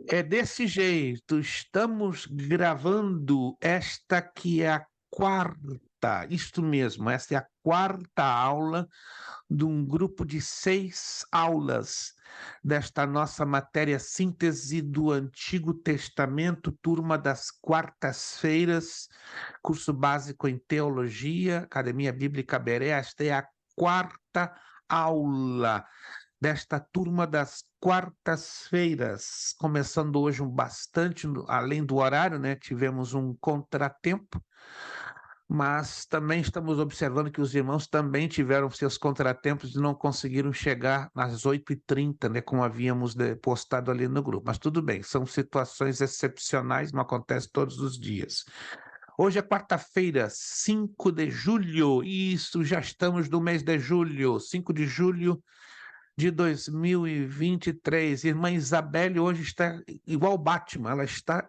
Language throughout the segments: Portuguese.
É desse jeito, estamos gravando esta que é a quarta, isto mesmo, esta é a quarta aula de um grupo de 6 aulas desta nossa matéria Síntese do Antigo Testamento, turma das quartas-feiras, curso básico em Teologia, Academia Bíblica Beré. Esta é a quarta aula desta turma das quartas-feiras, começando hoje bastante além do horário, né? Tivemos um contratempo, mas também estamos observando que os irmãos também tiveram seus contratempos e não conseguiram chegar às 8h30, né? Como havíamos postado ali no grupo. Mas tudo bem, são situações excepcionais, não acontece todos os dias. Hoje é quarta-feira, 5 de julho, isso, já estamos no mês de julho, 5 de julho de 2023. Irmã Isabelle hoje está igual Batman, ela está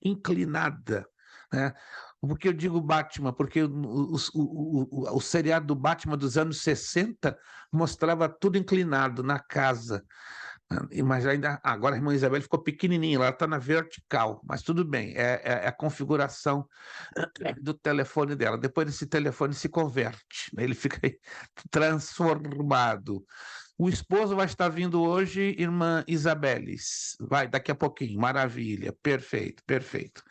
inclinada, né? Por que eu digo Batman? Porque o seriado do Batman dos anos 60 mostrava tudo inclinado na casa. Mas ainda agora a irmã Isabel ficou pequenininha, ela está na vertical, mas tudo bem, é a configuração do telefone dela. Depois esse telefone se converte, né? Ele fica transformado. O esposo vai estar vindo hoje, irmã Isabeles. Vai, daqui a pouquinho. Maravilha. Perfeito, perfeito.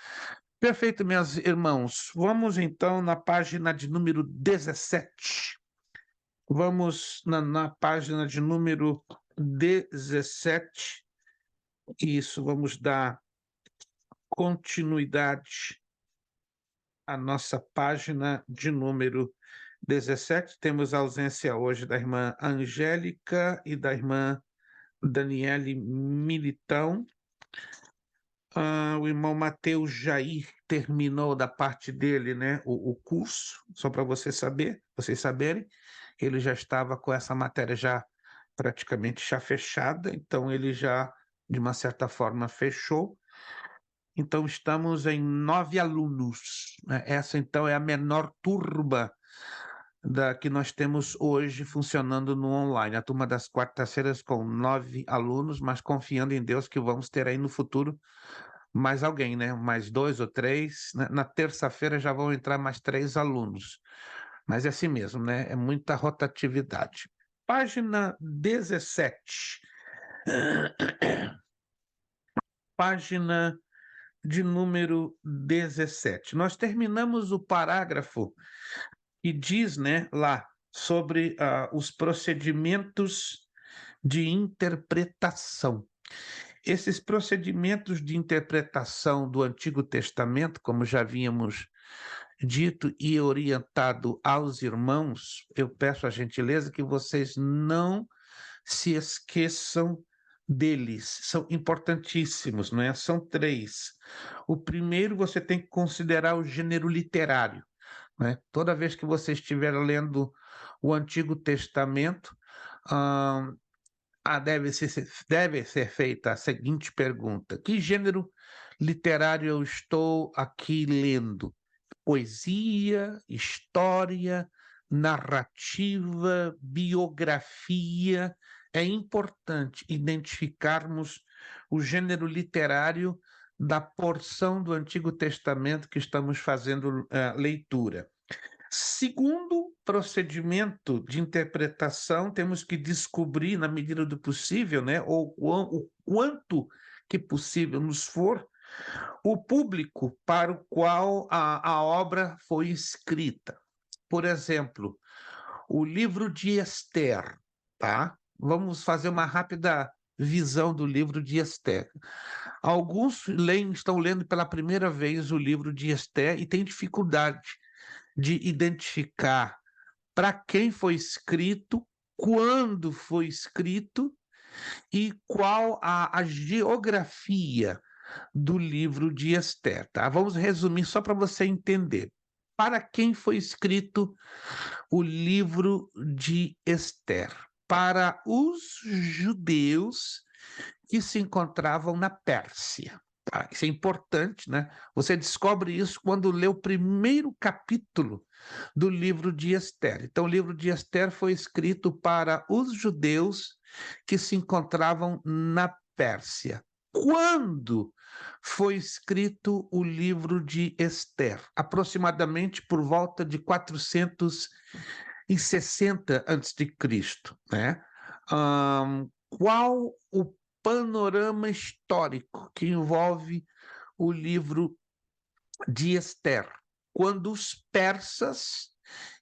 Perfeito, meus irmãos. Vamos então na página de número 17. Vamos na página de número 17. Isso, vamos dar continuidade à nossa página de número 17. Temos a ausência hoje da irmã Angélica e da irmã Daniele Militão. O irmão Mateus Jair terminou da parte dele, né, o curso, só para vocês saberem, ele já estava com essa matéria já praticamente já fechada, então ele já, de uma certa forma, fechou. Então estamos em 9 alunos, né? Essa então é a menor turma da que nós temos hoje funcionando no online, a turma das quartas-feiras com 9 alunos, mas confiando em Deus que vamos ter aí no futuro mais alguém, né? Mais 2 ou 3. Na terça-feira já vão entrar mais 3 alunos. Mas é assim mesmo, né? É muita rotatividade. Página 17. Página de número 17. Nós terminamos o parágrafo que diz, né, lá sobre os procedimentos de interpretação. Esses procedimentos de interpretação do Antigo Testamento, como já havíamos dito e orientado aos irmãos, eu peço a gentileza que vocês não se esqueçam deles, são importantíssimos, não é? São 3. O primeiro, você tem que considerar o gênero literário, né? Toda vez que você estiver lendo o Antigo Testamento, deve ser feita a seguinte pergunta: que gênero literário eu estou aqui lendo? Poesia, história, narrativa, biografia? É importante identificarmos o gênero literário da porção do Antigo Testamento que estamos fazendo leitura. Segundo procedimento de interpretação, temos que descobrir, na medida do possível, né, ou o quanto que possível nos for, o público para o qual a obra foi escrita. Por exemplo, o livro de Esther, tá? Vamos fazer uma rápida visão do livro de Esther. Alguns estão lendo pela primeira vez o livro de Esther e têm dificuldade de identificar para quem foi escrito, quando foi escrito e qual a geografia do livro de Esther, tá? Vamos resumir só para você entender. Para quem foi escrito o livro de Esther? Para os judeus que se encontravam na Pérsia. Tá? Isso é importante, né? Você descobre isso quando lê o primeiro capítulo do livro de Esther. Então, o livro de Esther foi escrito para os judeus que se encontravam na Pérsia. quando foi escrito o livro de Esther? Aproximadamente por volta de 460 a.C., né? Qual o panorama histórico que envolve o livro de Esther? Quando os persas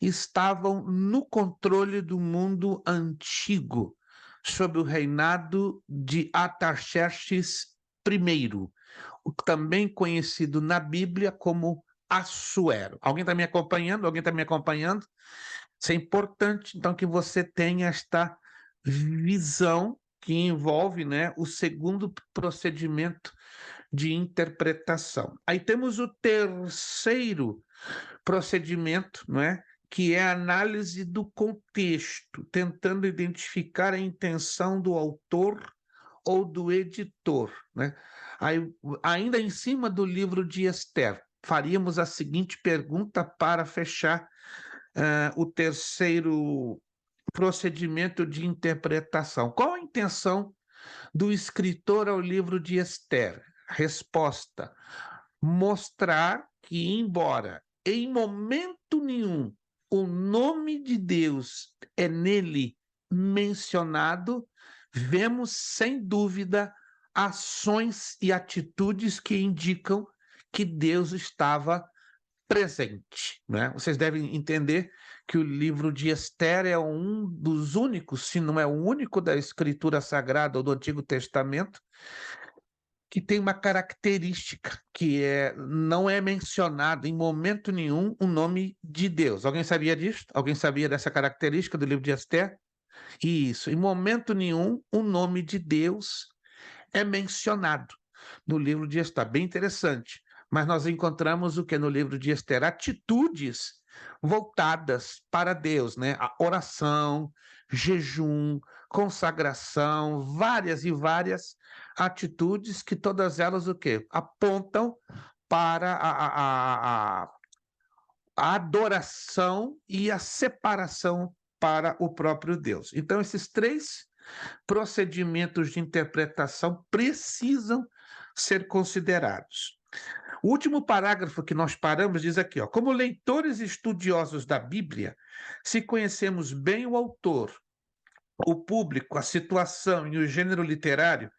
estavam no controle do mundo antigo, sob o reinado de Artaxerxes I, também conhecido na Bíblia como Assuero. Alguém está me acompanhando? Alguém está me acompanhando? Isso é importante, então, que você tenha esta visão que envolve, né, o segundo procedimento de interpretação. Aí temos o terceiro procedimento, não é? Que é a análise do contexto, tentando identificar a intenção do autor ou do editor, né? Aí, ainda em cima do livro de Esther, faríamos a seguinte pergunta para fechar o terceiro procedimento de interpretação. Qual a intenção do escritor ao livro de Esther? Resposta: mostrar que, embora em momento nenhum o nome de Deus é nele mencionado, vemos sem dúvida ações e atitudes que indicam que Deus estava presente, né? Vocês devem entender que o livro de Esther é um dos únicos, se não é o único da Escritura Sagrada ou do Antigo Testamento, que tem uma característica, que não é mencionado em momento nenhum o nome de Deus. Alguém sabia disso? Alguém sabia dessa característica do livro de Esther? Isso, em momento nenhum o nome de Deus é mencionado no livro de Esther. Bem interessante. Mas nós encontramos o que no livro de Esther? Atitudes voltadas para Deus, né? A oração, jejum, consagração, várias e várias atitudes que todas elas o quê? Apontam para a adoração e a separação para o próprio Deus. Então, esses três procedimentos de interpretação precisam ser considerados. O último parágrafo que nós paramos diz aqui, ó, como leitores estudiosos da Bíblia, se conhecemos bem o autor, o público, a situação e o gênero literário,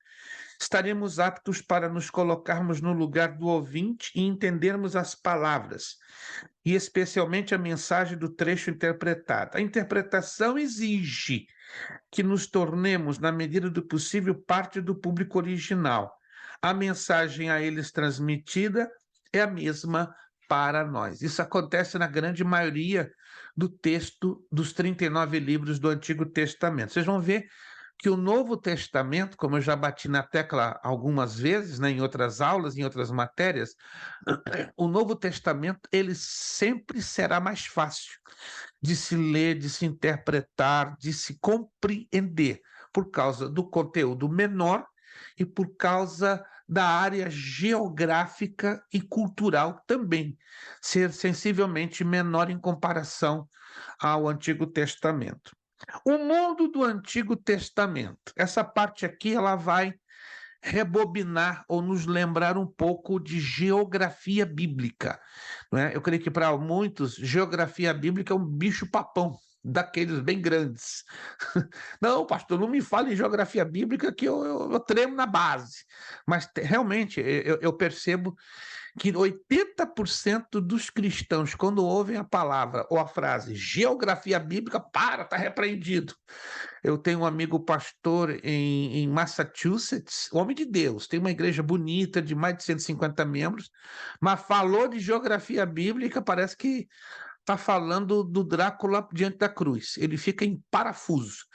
estaremos aptos para nos colocarmos no lugar do ouvinte e entendermos as palavras, e especialmente a mensagem do trecho interpretado. A interpretação exige que nos tornemos, na medida do possível, parte do público original. A mensagem a eles transmitida é a mesma para nós. Isso acontece na grande maioria do texto dos 39 livros do Antigo Testamento. Vocês vão ver que o Novo Testamento, como eu já bati na tecla algumas vezes, né, em outras aulas, em outras matérias, o Novo Testamento ele sempre será mais fácil de se ler, de se interpretar, de se compreender, por causa do conteúdo menor e por causa da área geográfica e cultural também, ser sensivelmente menor em comparação ao Antigo Testamento. O mundo do Antigo Testamento, essa parte aqui ela vai rebobinar ou nos lembrar um pouco de geografia bíblica, não é? Eu creio que para muitos, geografia bíblica é um bicho-papão, daqueles bem grandes. Não, pastor, não me fale em geografia bíblica que eu tremo na base. Mas realmente eu percebo que 80% dos cristãos, quando ouvem a palavra ou a frase geografia bíblica, está repreendido. Eu tenho um amigo pastor em Massachusetts, homem de Deus, tem uma igreja bonita de mais de 150 membros, mas falou de geografia bíblica, parece que está falando do Drácula diante da cruz. Ele fica em parafuso,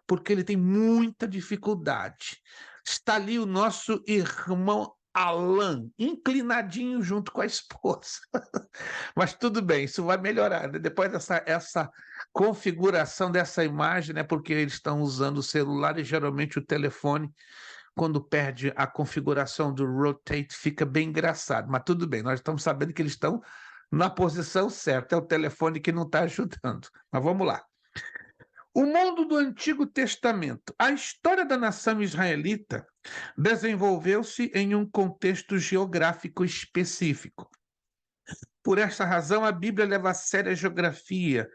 porque ele tem muita dificuldade. Está ali o nosso irmão Alan, inclinadinho junto com a esposa. Mas tudo bem, isso vai melhorar, né? Depois dessa configuração dessa imagem, né? Porque eles estão usando o celular e geralmente o telefone, quando perde a configuração do rotate, fica bem engraçado. Mas tudo bem, nós estamos sabendo que eles estão na posição certa, é o telefone que não está ajudando. Mas vamos lá. O mundo do Antigo Testamento. A história da nação israelita desenvolveu-se em um contexto geográfico específico. Por esta razão, a Bíblia leva a sério a geografia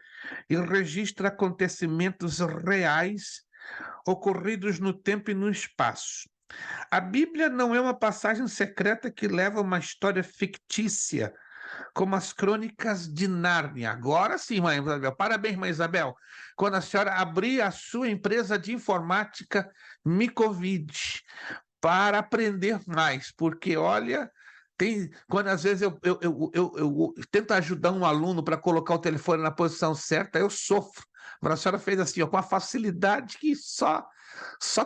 e registra acontecimentos reais ocorridos no tempo e no espaço. A Bíblia não é uma passagem secreta que leva uma história fictícia, como as crônicas de Nárnia. Agora sim, mãe Isabel. Parabéns, mãe Isabel. Quando a senhora abrir a sua empresa de informática, me convide para aprender mais, porque olha, quando às vezes eu tento ajudar um aluno para colocar o telefone na posição certa, eu sofro. Mas a senhora fez assim, ó, com a facilidade que só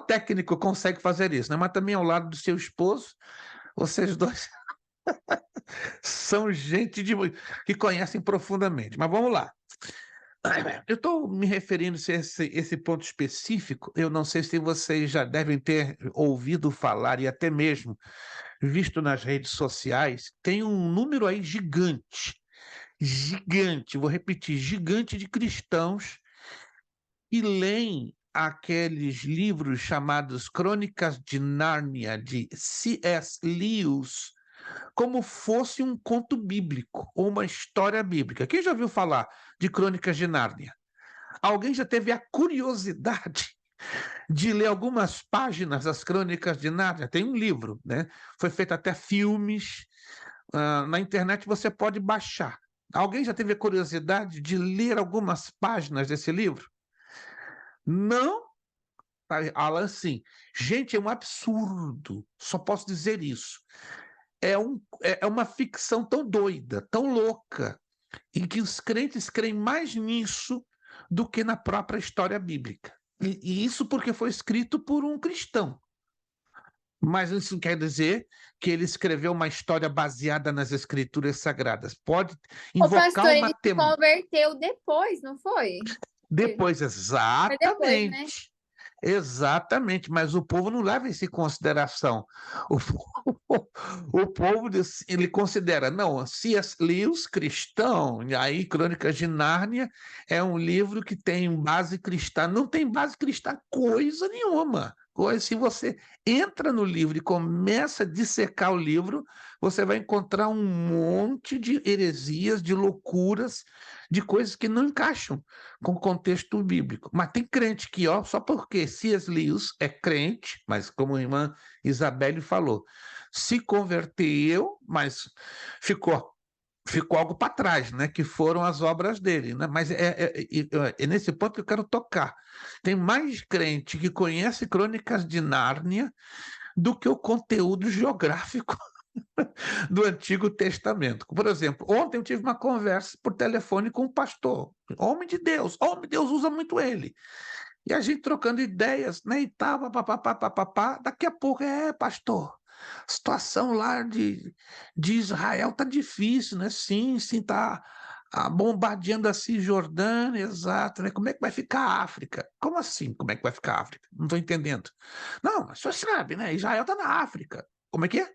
técnico consegue fazer isso, né? Mas também ao lado do seu esposo, vocês dois são gente que conhecem profundamente. Mas vamos lá. Eu estou me referindo a esse ponto específico. Eu não sei se vocês já devem ter ouvido falar e até mesmo visto nas redes sociais. Tem um número aí gigante, vou repetir, gigante de cristãos que leem aqueles livros chamados Crônicas de Nárnia, de C.S. Lewis, como fosse um conto bíblico ou uma história bíblica. Quem já ouviu falar de Crônicas de Nárnia? Alguém já teve a curiosidade de ler algumas páginas das Crônicas de Nárnia? Tem um livro, né? Foi feito até filmes. Na internet você pode baixar. Alguém já teve a curiosidade de ler algumas páginas desse livro? Não? Alan, sim. Gente, é um absurdo. Só posso dizer isso. É uma ficção tão doida, tão louca, em que os crentes creem mais nisso do que na própria história bíblica. E isso porque foi escrito por um cristão. Mas isso não quer dizer que ele escreveu uma história baseada nas escrituras sagradas. Pode O invocar pastor, uma ele se converteu depois, não foi? depois, Foi depois, né? exatamente. Exatamente, mas o povo não leva isso em consideração. O, o povo ele considera, não, C.S. Lewis, cristão, e aí Crônicas de Nárnia é um livro que tem base cristã. Não tem base cristã coisa nenhuma. Se você entra no livro e começa a dissecar o livro, você vai encontrar um monte de heresias, de loucuras, de coisas que não encaixam com o contexto bíblico. Mas tem crente que, ó, só porque C.S. Lewis é crente, mas como a irmã Isabelle falou, se converteu, mas ficou algo para trás, né? Que foram as obras dele, né? Mas é nesse ponto que eu quero tocar. Tem mais crente que conhece Crônicas de Nárnia do que o conteúdo geográfico do Antigo Testamento. Por exemplo, ontem eu tive uma conversa por telefone com um pastor, homem de Deus usa muito ele. E a gente trocando ideias, né, e tal, papapá, daqui a pouco, pastor, a situação lá de Israel tá difícil, né? Sim, tá bombardeando a Cisjordânia, exato, né? Como é que vai ficar a África? Como assim, como é que vai ficar a África? Não estou entendendo. Não, mas você sabe, né? Israel está na África. Como é que é?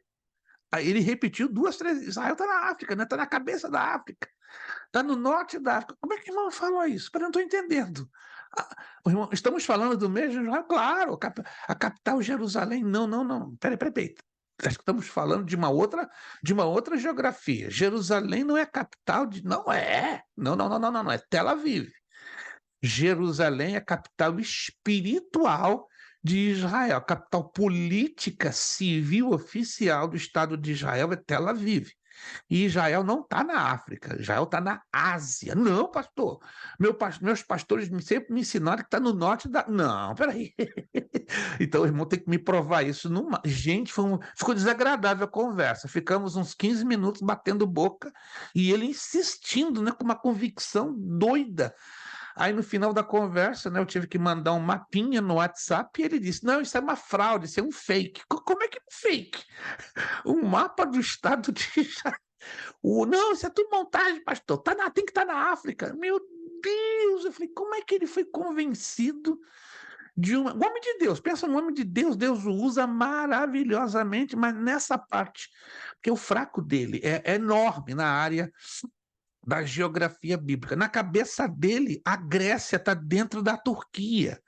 Aí ele repetiu duas, três. Israel está na África, né? Está na cabeça da África. Está no norte da África. Como é que o irmão falou isso? Eu não estou entendendo. Irmão, estamos falando do mesmo Israel? Claro, a capital Jerusalém. Não, não, não. Peraí. Acho que estamos falando de uma outra geografia. Jerusalém não é capital de. Não é. Não. É Tel Aviv. Jerusalém é a capital espiritual de Israel. A capital política, civil, oficial do Estado de Israel é Tel Aviv. E Israel não está na África, Israel está na Ásia. Não, pastor. Meus pastores sempre me ensinaram que está no norte da. Não, peraí. Então o irmão tem que me provar isso. Gente, ficou desagradável a conversa. Ficamos uns 15 minutos batendo boca e ele insistindo, né, com uma convicção doida. Aí no final da conversa, né, eu tive que mandar um mapinha no WhatsApp e ele disse: não, isso é uma fraude, isso é um fake. Como é que é um fake? Um mapa do estado de Israel. Não, isso é tudo montagem, pastor. Tem que estar na África. Meu Deus! Eu falei, como é que ele foi convencido de um homem de Deus? Pensa no homem de Deus, Deus o usa maravilhosamente, mas nessa parte, porque o fraco dele é enorme na área da geografia bíblica. Na cabeça dele, a Grécia está dentro da Turquia.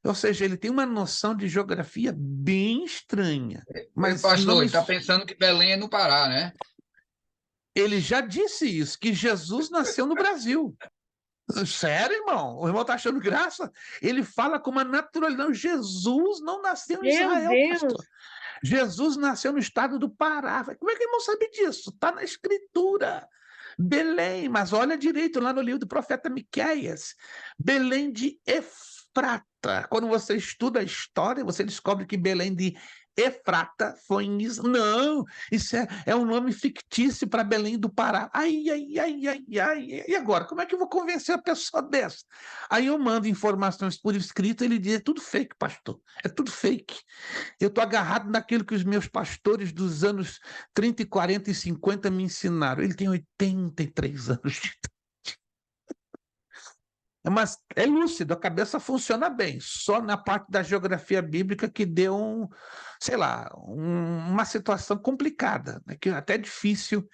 Ou seja, ele tem uma noção de geografia bem estranha. Mas não Pastor, me... ele está pensando que Belém é no Pará, né? Ele já disse isso, que Jesus nasceu no Brasil. Sério, irmão? O irmão está achando graça? Ele fala com uma naturalidade. Jesus não nasceu em Meu Israel, Deus! pastor. Jesus nasceu no estado do Pará. Como é que o irmão sabe disso? Está na Escritura. Belém, mas olha direito lá no livro do profeta Miqueias. Belém de Efrata. Quando você estuda a história, você descobre que Belém de Efrata foi em Israel. Não, isso é um nome fictício para Belém do Pará. Ai. E agora? Como é que eu vou convencer a pessoa dessa? Aí eu mando informações por escrito, ele diz: é tudo fake, pastor. É tudo fake. Eu estou agarrado naquilo que os meus pastores dos anos 30, 40 e 50 me ensinaram. Ele tem 83 anos de idade. Mas é lúcido, a cabeça funciona bem. Só na parte da geografia bíblica que deu sei lá, uma situação complicada, né, que é até difícil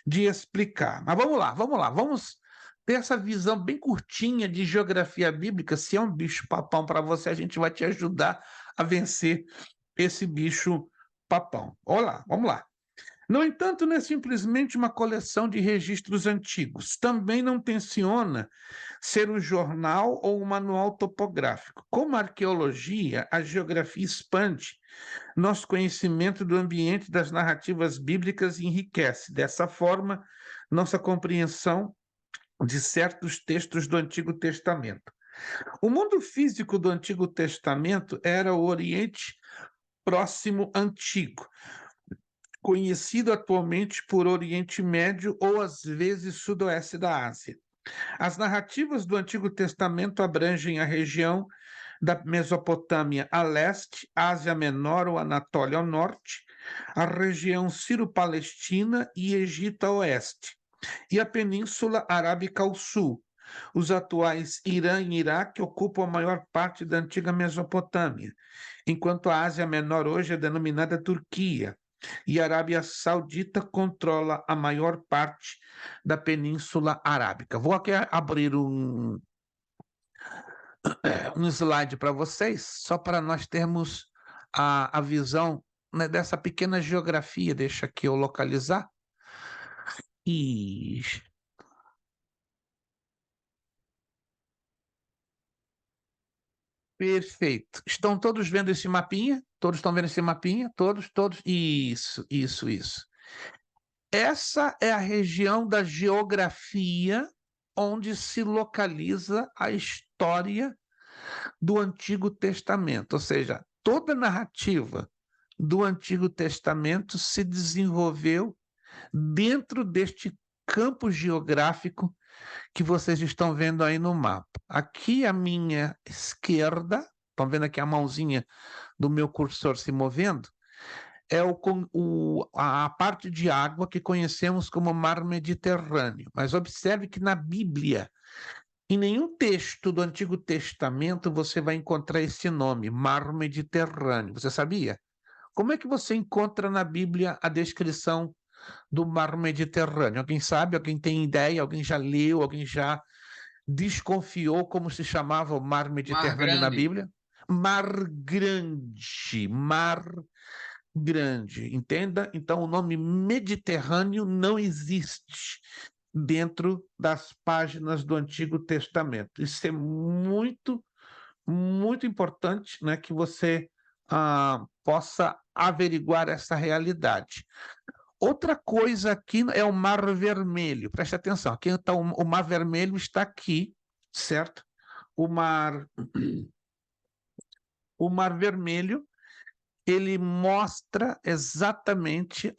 de explicar. Mas vamos lá. Vamos ter essa visão bem curtinha de geografia bíblica. Se é um bicho-papão para você, a gente vai te ajudar a vencer esse bicho-papão. Olá, vamos lá. No entanto, não é simplesmente uma coleção de registros antigos. Também não tenciona ser um jornal ou um manual topográfico. Como a arqueologia, a geografia expande nosso conhecimento do ambiente das narrativas bíblicas e enriquece, dessa forma, nossa compreensão de certos textos do Antigo Testamento. O mundo físico do Antigo Testamento era o Oriente Próximo Antigo, conhecido atualmente por Oriente Médio ou, às vezes, Sudoeste da Ásia. As narrativas do Antigo Testamento abrangem a região da Mesopotâmia a leste, Ásia Menor ou Anatólia ao norte, a região Sírio-Palestina e Egito a oeste, e a Península Arábica ao sul. Os atuais Irã e Iraque ocupam a maior parte da antiga Mesopotâmia, enquanto a Ásia Menor hoje é denominada Turquia, e a Arábia Saudita controla a maior parte da Península Arábica. Vou aqui abrir um slide para vocês, só para nós termos a visão, né, dessa pequena geografia. Deixa aqui eu localizar. E... Perfeito. Estão todos vendo esse mapinha? Todos estão vendo esse mapinha? Todos. Isso. Essa é a região da geografia onde se localiza a história do Antigo Testamento, ou seja, toda a narrativa do Antigo Testamento se desenvolveu dentro deste campo geográfico que vocês estão vendo aí no mapa. Aqui à minha esquerda, estão vendo aqui a mãozinha do meu cursor se movendo, é a parte de água que conhecemos como Mar Mediterrâneo. Mas observe que na Bíblia, em nenhum texto do Antigo Testamento você vai encontrar esse nome, Mar Mediterrâneo. Você sabia? Como é que você encontra na Bíblia a descrição do Mar Mediterrâneo? Alguém sabe? Alguém tem ideia? Alguém já leu? Alguém já desconfiou como se chamava o Mar Mediterrâneo na Bíblia? Mar Grande, entenda? Então, o nome Mediterrâneo não existe dentro das páginas do Antigo Testamento. Isso é muito, muito importante, né, que você possa averiguar essa realidade. Outra coisa aqui é o Mar Vermelho. Preste atenção, aqui está o Mar Vermelho está aqui, certo? O Mar Vermelho, ele mostra exatamente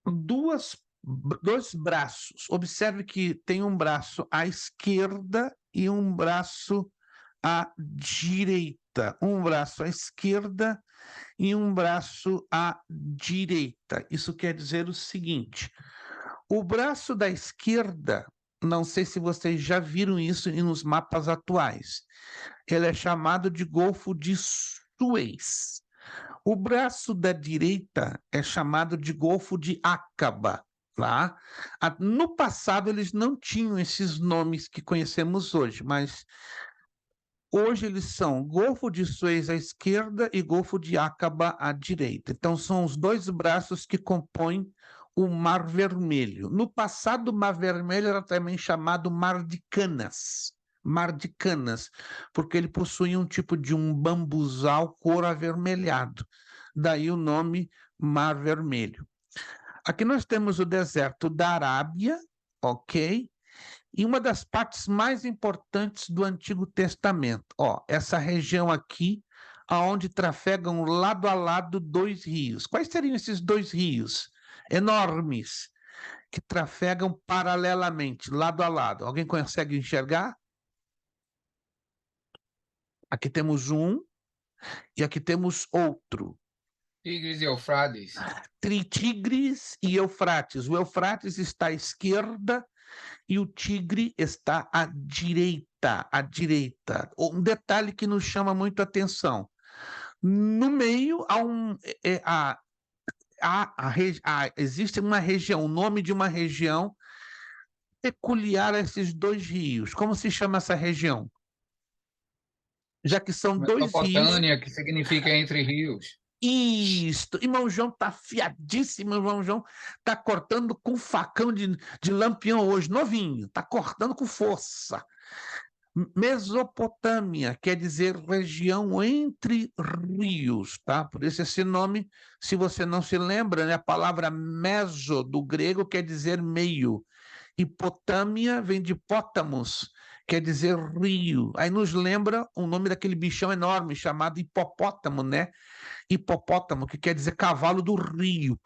dois braços. Observe que tem um braço à esquerda e um braço à direita. Um braço à esquerda e um braço à direita. Isso quer dizer o seguinte: o braço da esquerda, não sei se vocês já viram isso nos mapas atuais, ele é chamado de Golfo de Suez. O braço da direita é chamado de Golfo de Acaba. Tá? No passado, eles não tinham esses nomes que conhecemos hoje, mas hoje eles são Golfo de Suez à esquerda e Golfo de Acaba à direita. Então, são os dois braços que compõem o Mar Vermelho. No passado, o Mar Vermelho era também chamado Mar de Canas. Mar de Canas, porque ele possuía um tipo de um bambuzal cor avermelhado. Daí o nome Mar Vermelho. Aqui nós temos o deserto da Arábia, ok? E uma das partes mais importantes do Antigo Testamento. Ó, essa região aqui, aonde trafegam lado a lado dois rios. Quais seriam esses dois rios? Enormes, que trafegam paralelamente, lado a lado. Alguém consegue enxergar? Aqui temos um e aqui temos outro. Tigres e Eufrates. Tigres e Eufrates. O Eufrates está à esquerda e o Tigre está à direita. À direita. Um detalhe que nos chama muito a atenção. No meio existe uma região, o nome de uma região peculiar a esses dois rios. Como se chama essa região? Já que são dois rios. Mesopotâmia, que significa entre rios. Isto, irmão João tá afiadíssimo, irmão João tá cortando com facão de lampião hoje, novinho, tá cortando com força. Mesopotâmia quer dizer região entre rios, tá? Por isso esse nome, se você não se lembra, né, a palavra meso do grego quer dizer meio. E Potâmia vem de pótamos, quer dizer rio. Aí nos lembra o nome daquele bichão enorme chamado hipopótamo, né? Hipopótamo, que quer dizer cavalo do rio,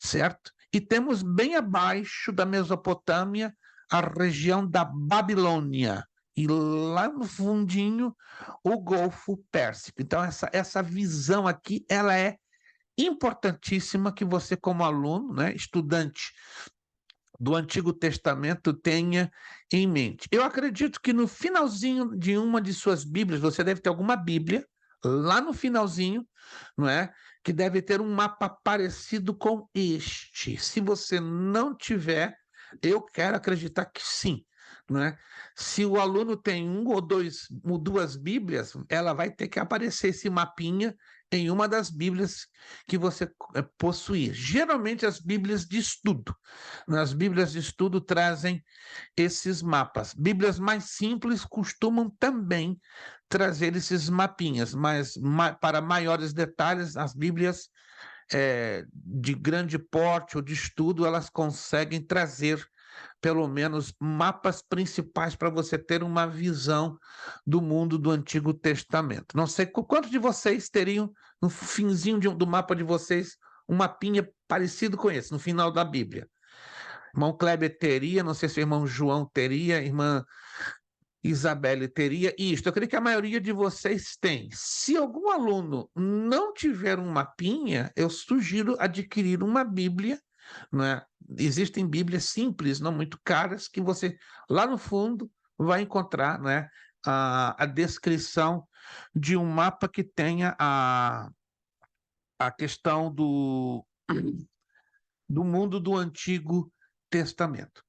certo? E temos bem abaixo da Mesopotâmia a região da Babilônia. E lá no fundinho, o Golfo Pérsico. Então, essa visão aqui, ela é importantíssima que você, como aluno, né, estudante do Antigo Testamento, tenha em mente. Eu acredito que no finalzinho de uma de suas Bíblias, você deve ter alguma Bíblia, lá no finalzinho, não é? Que deve ter um mapa parecido com este. Se você não tiver, eu quero acreditar que sim, não é? Se o aluno tem um ou duas Bíblias, ela vai ter que aparecer esse mapinha em uma das Bíblias que você possuir. Geralmente as Bíblias de estudo. Nas Bíblias de estudo trazem esses mapas. Bíblias mais simples costumam também trazer esses mapinhas, mas para maiores detalhes, as Bíblias de grande porte ou de estudo, elas conseguem trazer pelo menos mapas principais para você ter uma visão do mundo do Antigo Testamento. Não sei quantos de vocês teriam no finzinho do mapa de vocês um mapinha parecido com esse, no final da Bíblia. Irmão Kleber teria, não sei se o irmão João teria, irmã Isabelle teria isto. Eu creio que a maioria de vocês tem. Se algum aluno não tiver um mapinha, eu sugiro adquirir uma Bíblia, não é? Existem Bíblias simples, não muito caras, que você lá no fundo vai encontrar, não é? A descrição de um mapa que tenha a questão do mundo do Antigo Testamento.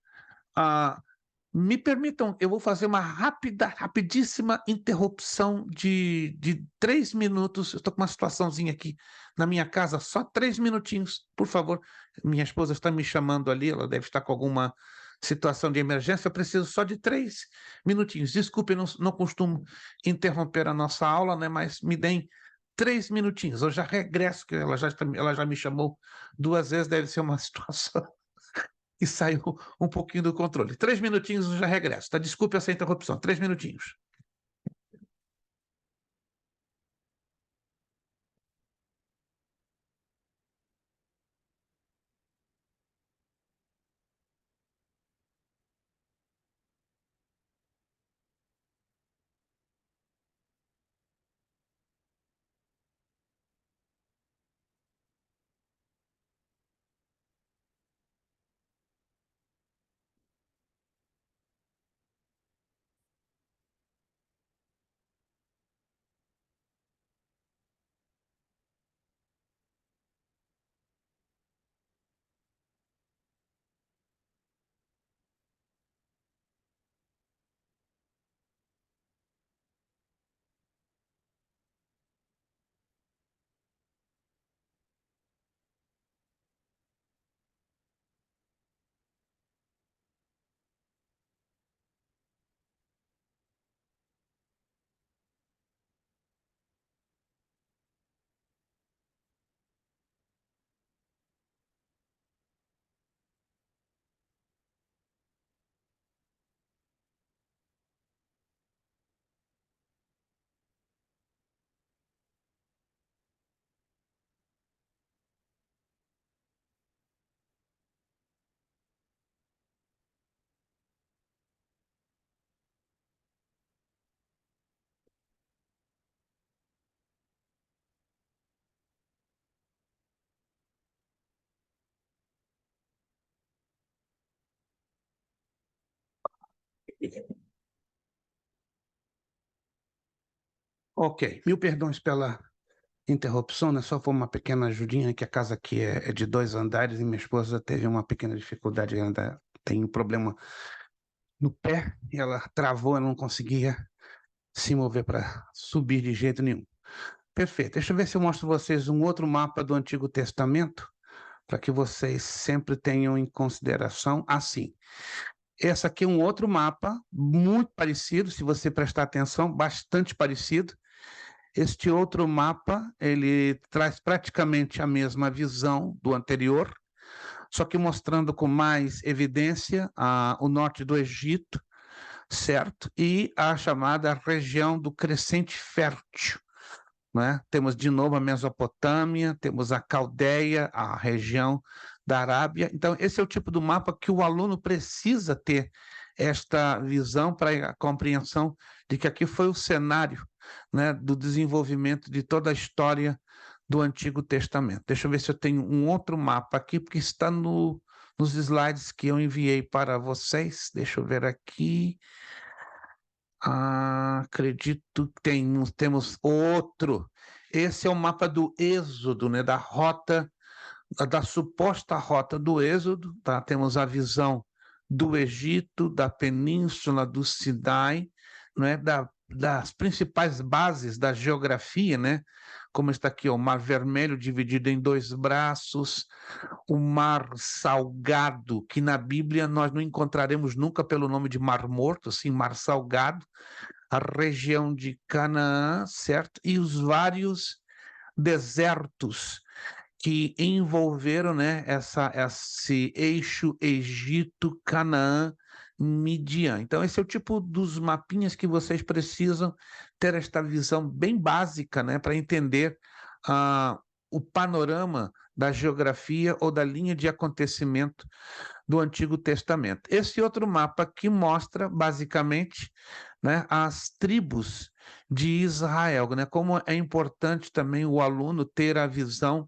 Me permitam, eu vou fazer uma rapidíssima interrupção de 3 minutos. Eu estou com uma situaçãozinha aqui na minha casa, só 3 minutinhos, por favor. Minha esposa está me chamando ali, ela deve estar com alguma situação de emergência. Eu preciso só de 3 minutinhos. Desculpe, não costumo interromper a nossa aula, né? Mas me deem 3 minutinhos. Eu já regresso, que ela já me chamou 2 vezes, deve ser uma situação e saiu um pouquinho do controle. 3 minutinhos, eu já regresso, tá? Desculpe essa interrupção. 3 minutinhos. Ok, mil perdões pela interrupção, né? Só foi uma pequena ajudinha, que a casa aqui é de 2 andares e minha esposa teve uma pequena dificuldade, ainda tem um problema no pé, e ela travou, ela não conseguia se mover para subir de jeito nenhum. Perfeito, deixa eu ver se eu mostro vocês um outro mapa do Antigo Testamento, para que vocês sempre tenham em consideração assim. Esse aqui é um outro mapa, muito parecido, se você prestar atenção, bastante parecido. Este outro mapa, ele traz praticamente a mesma visão do anterior, só que mostrando com mais evidência o norte do Egito, certo? E a chamada região do crescente fértil, né? Temos de novo a Mesopotâmia, temos a Caldeia, a região da Arábia. Então, esse é o tipo do mapa que o aluno precisa ter esta visão para a compreensão de que aqui foi o cenário, né, do desenvolvimento de toda a história do Antigo Testamento. Deixa eu ver se eu tenho um outro mapa aqui, porque está nos slides que eu enviei para vocês. Deixa eu ver aqui. Acredito que temos outro. Esse é o mapa do Êxodo, né, da rota, da suposta rota do Êxodo, tá? Temos a visão do Egito, da península do Sinai, né, das principais bases da geografia, né? Como está aqui, ó, o Mar Vermelho dividido em 2 braços, o Mar Salgado, que na Bíblia nós não encontraremos nunca pelo nome de Mar Morto, sim, Mar Salgado, a região de Canaã, certo? E os vários desertos que envolveram, né, esse eixo Egito, Canaã, Midian. Então, esse é o tipo dos mapinhas que vocês precisam ter esta visão bem básica, né, para entender o panorama da geografia ou da linha de acontecimento do Antigo Testamento. Esse outro mapa que mostra, basicamente, né, as tribos de Israel, né, como é importante também o aluno ter a visão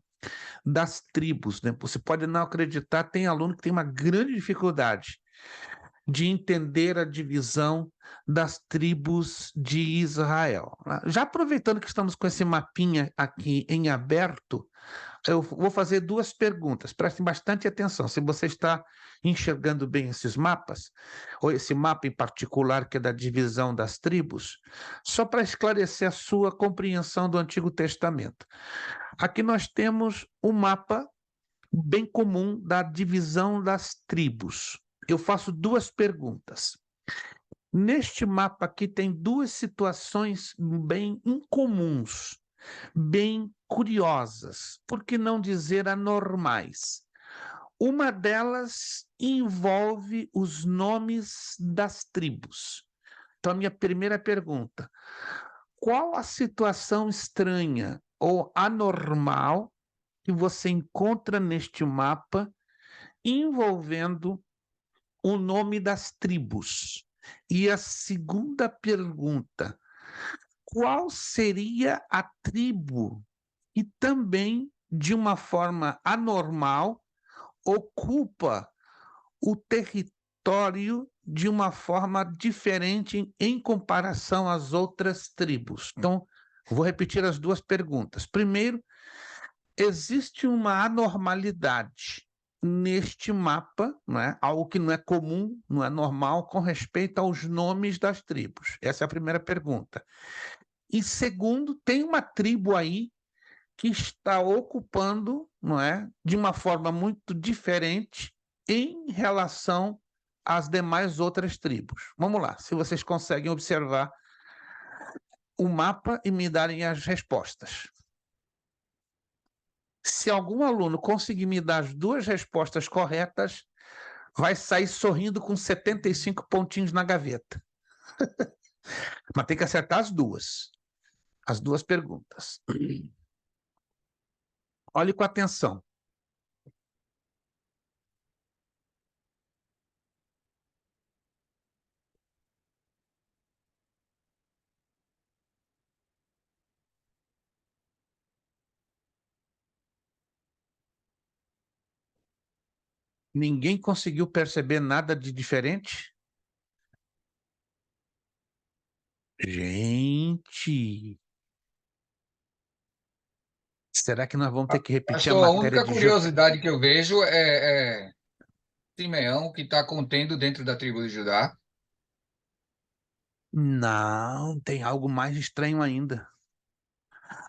das tribos, né? Você pode não acreditar, tem aluno que tem uma grande dificuldade de entender a divisão das tribos de Israel. Já aproveitando que estamos com esse mapinha aqui em aberto, eu vou fazer 2 perguntas. Prestem bastante atenção. Se você está enxergando bem esses mapas, ou esse mapa em particular que é da divisão das tribos, só para esclarecer a sua compreensão do Antigo Testamento. Aqui nós temos um mapa bem comum da divisão das tribos. Eu faço 2 perguntas. Neste mapa aqui tem 2 situações bem incomuns, bem curiosas, por que não dizer anormais. Uma delas envolve os nomes das tribos. Então, a minha primeira pergunta: qual a situação estranha ou anormal que você encontra neste mapa envolvendo o nome das tribos? E a segunda pergunta: qual seria a tribo que também, de uma forma anormal, ocupa o território de uma forma diferente em comparação às outras tribos? Então, vou repetir as 2 perguntas. Primeiro, existe uma anormalidade neste mapa, não é? Algo que não é comum, não é normal, com respeito aos nomes das tribos. Essa é a primeira pergunta. E segundo, tem uma tribo aí que está ocupando, não é, de uma forma muito diferente em relação às demais outras tribos. Vamos lá, se vocês conseguem observar o mapa e me darem as respostas. Se algum aluno conseguir me dar as 2 respostas corretas, vai sair sorrindo com 75 pontinhos na gaveta. Mas tem que acertar as 2 perguntas. Olhe com atenção. Ninguém conseguiu perceber nada de diferente? Gente, será que nós vamos ter que repetir a Pastor, a matéria única de José? curiosidade que eu vejo é Simeão, que está contendo dentro da tribo de Judá. Não, tem algo mais estranho ainda.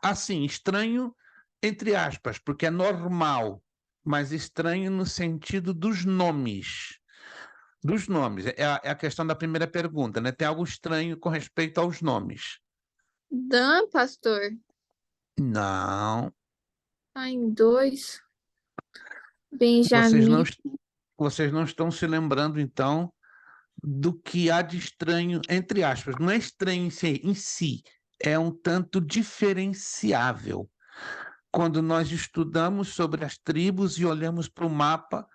Assim, estranho entre aspas, porque é normal, mas estranho no sentido dos nomes. Dos nomes. É a questão da primeira pergunta, né? Tem algo estranho com respeito aos nomes. Dan, pastor, Não, tá em 2. vocês não, Benjamin. vocês não estão se lembrando, então, do que há de estranho, entre aspas. Não é estranho em si, é um tanto diferenciável. Quando nós estudamos sobre as tribos e olhamos para o mapa,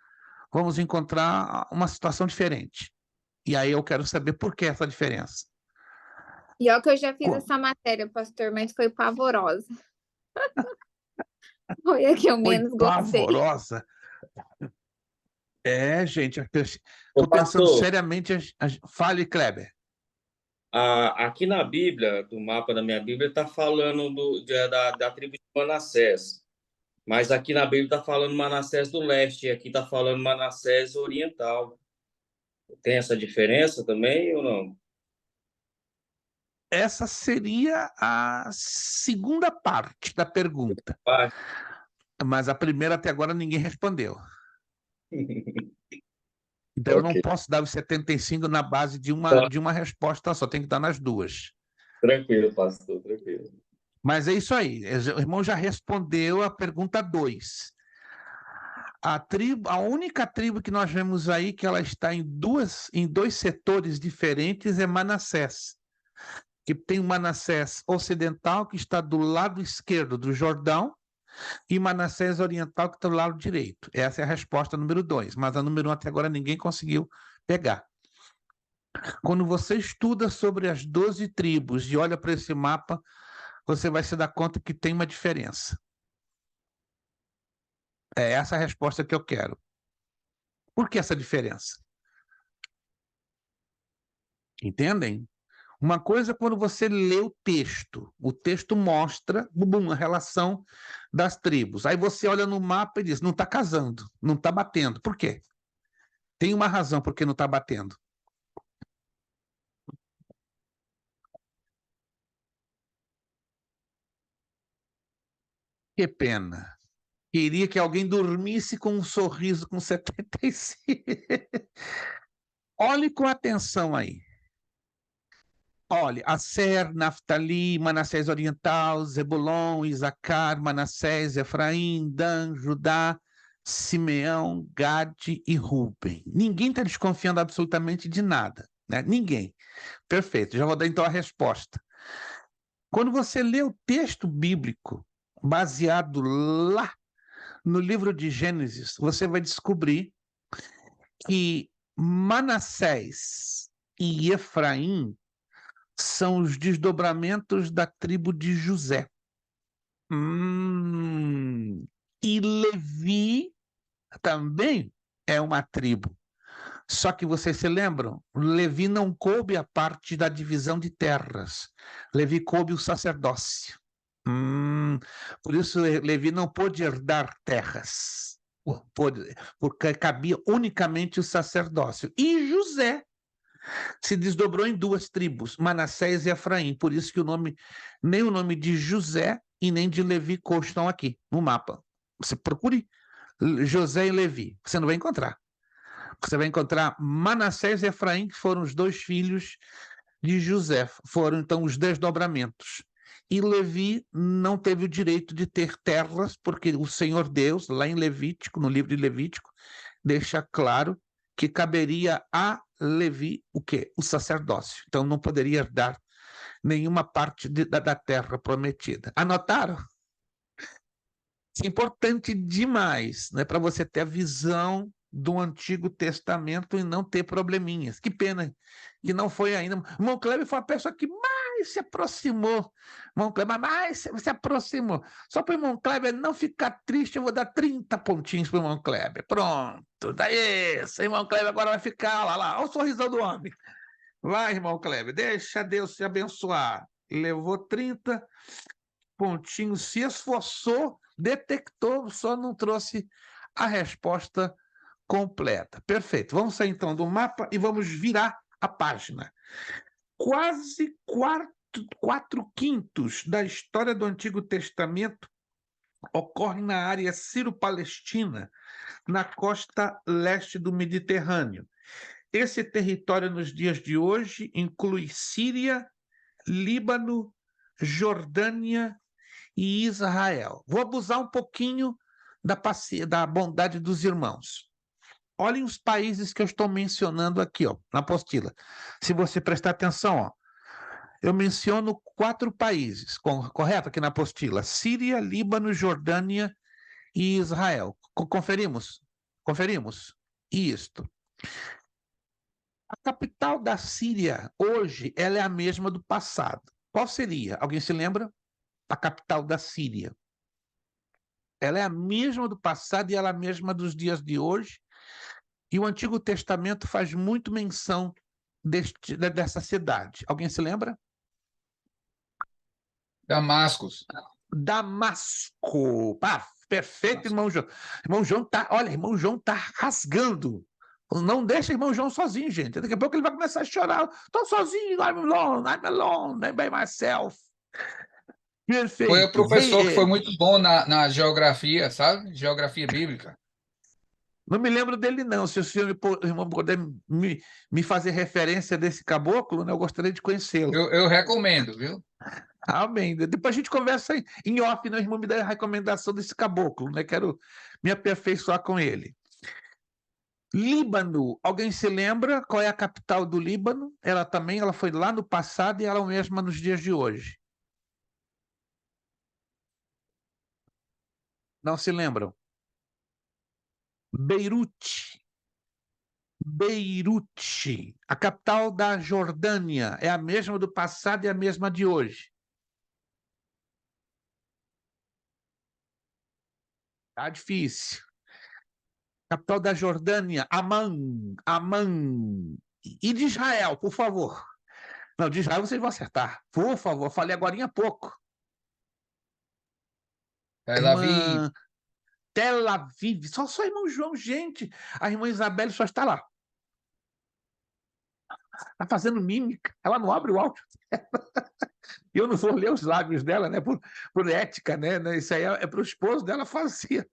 vamos encontrar uma situação diferente. E aí eu quero saber por que essa diferença. E ó que eu já fiz Como? essa matéria, pastor, mas foi pavorosa. Foi a que eu Foi menos gostei. pavorosa. É, gente, Ô, estou pensando pastor, seriamente. Fale, Kleber. aqui na Bíblia, do mapa da minha Bíblia, está falando da tribo de Manassés. Mas aqui na Bíblia está falando Manassés do leste, e aqui está falando Manassés oriental. Tem essa diferença também ou não? Essa seria a segunda parte da pergunta, Ah, mas a primeira até agora ninguém respondeu. Então eu não ok. posso dar os 75 na base de Tá, uma resposta só, tem que dar nas duas. tranquilo, pastor, tranquilo. Mas é isso aí, o irmão já respondeu a pergunta 2. A única tribo que nós vemos aí que ela está em dois setores diferentes é Manassés. Que tem o Manassés ocidental, que está do lado esquerdo do Jordão, e Manassés oriental, que está do lado direito. Essa é a resposta número 2, mas a número 1 até agora ninguém conseguiu pegar. Quando você estuda sobre as 12 tribos e olha para esse mapa, você vai se dar conta que tem uma diferença. É essa a resposta que eu quero. Por que essa diferença? Entendem? Uma coisa é quando você lê o texto mostra a relação das tribos. Aí você olha no mapa e diz, não está casando, não está batendo. Por quê? Tem uma razão por que não está batendo. Que pena. Queria que alguém dormisse com um sorriso com 75. Olhe com atenção aí. Olha, Aser, Naftali, Manassés Oriental, Zebulon, Isacar, Manassés, Efraim, Dan, Judá, Simeão, Gade e Ruben. Ninguém está desconfiando absolutamente de nada, né? Ninguém. Perfeito, já vou dar então a resposta. Quando você lê o texto bíblico baseado lá no livro de Gênesis, você vai descobrir que Manassés e Efraim são os desdobramentos da tribo de José. E Levi também é uma tribo. Só que vocês se lembram? Levi não coube a parte da divisão de terras. Levi coube o sacerdócio. Por isso Levi não pôde herdar terras, porque cabia unicamente o sacerdócio. E José se desdobrou em duas tribos, Manassés e Efraim. Por isso que nem o nome de José e nem de Levi constam aqui no mapa. Você procure José e Levi, você não vai encontrar. Você vai encontrar Manassés e Efraim, que foram os dois filhos de José, foram então os desdobramentos. E Levi não teve o direito de ter terras, porque o Senhor Deus, lá em Levítico, no livro de Levítico, deixa claro que caberia a Levi o quê? O sacerdócio. Então não poderia dar nenhuma parte da terra prometida. Anotaram? Isso é importante demais, né, para você ter a visão do Antigo Testamento e não ter probleminhas. Que pena que não foi ainda. Irmão Kleber foi a pessoa que mais se aproximou. Irmão Kleber mais se aproximou. Só para o irmão Kleber não ficar triste, eu vou dar 30 pontinhos para o irmão Kleber. Pronto, daí isso. Irmão Kleber agora vai ficar lá. Olha o sorrisão do homem. Vai, irmão Kleber, deixa Deus te abençoar. Levou 30 pontinhos, se esforçou, detectou, só não trouxe a resposta completa. Perfeito. Vamos sair então do mapa e vamos virar a página. Quase 4/5 da história do Antigo Testamento ocorre na área sírio-palestina, na costa leste do Mediterrâneo. Esse território, nos dias de hoje, inclui Síria, Líbano, Jordânia e Israel. Vou abusar um pouquinho da bondade dos irmãos. Olhem os países que eu estou mencionando aqui, ó, na apostila. Se você prestar atenção, ó, eu menciono 4 países, correto aqui na apostila: Síria, Líbano, Jordânia e Israel. Conferimos? Conferimos? Isto. A capital da Síria, hoje, ela é a mesma do passado. Qual seria? Alguém se lembra? A capital da Síria. Ela é a mesma do passado e ela é a mesma dos dias de hoje. E o Antigo Testamento faz muito menção dessa cidade. Alguém se lembra? Damascus. Damasco. Ah, perfeito, irmão João. Irmão João tá, olha, irmão João tá rasgando. Não deixa irmão João sozinho, gente. Daqui a pouco ele vai começar a chorar. Estou sozinho, I'm alone, I'm by myself. Perfeito. Foi o professor que foi muito bom na geografia, sabe? Geografia bíblica. Não me lembro dele, não. Se o senhor irmão, puder me fazer referência desse caboclo, né, eu gostaria de conhecê-lo. Eu recomendo, viu? Amém. Depois a gente conversa em off, né? O irmão me dá a recomendação desse caboclo, né? Quero me aperfeiçoar com ele. Líbano, alguém se lembra qual é a capital do Líbano? Ela foi lá no passado e ela é a mesma nos dias de hoje. Não se lembram? Beirute. Beirute. A capital da Jordânia é a mesma do passado e a mesma de hoje. Tá difícil. Capital da Jordânia, Amman. Amman. E de Israel, por favor. Não, de Israel vocês vão acertar. Por favor, falei agora há pouco. Tel Aviv. Irmã Tel Aviv. Só irmão João, gente. A irmã Isabelle só está lá. Está fazendo mímica. Ela não abre o áudio. Eu não vou ler os lábios dela, né? Por ética, né? Isso aí é para o esposo dela fazer.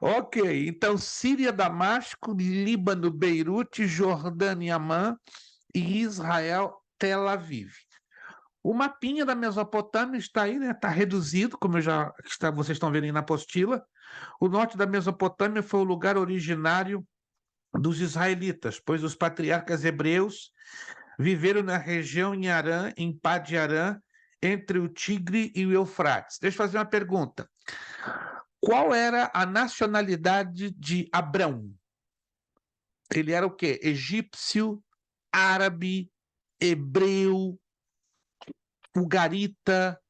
Ok, então Síria, Damasco, Líbano, Beirute, Jordânia, Amã e Israel, Tel Aviv. O mapinha da Mesopotâmia está aí, né? Está reduzido, como vocês estão vendo aí na apostila. O norte da Mesopotâmia foi o lugar originário dos israelitas, pois os patriarcas hebreus viveram na região em Pad Arã, entre o Tigre e o Eufrates. Deixa eu fazer uma pergunta. Qual era a nacionalidade de Abrão? Ele era o quê? Egípcio, árabe, hebreu, ugarita,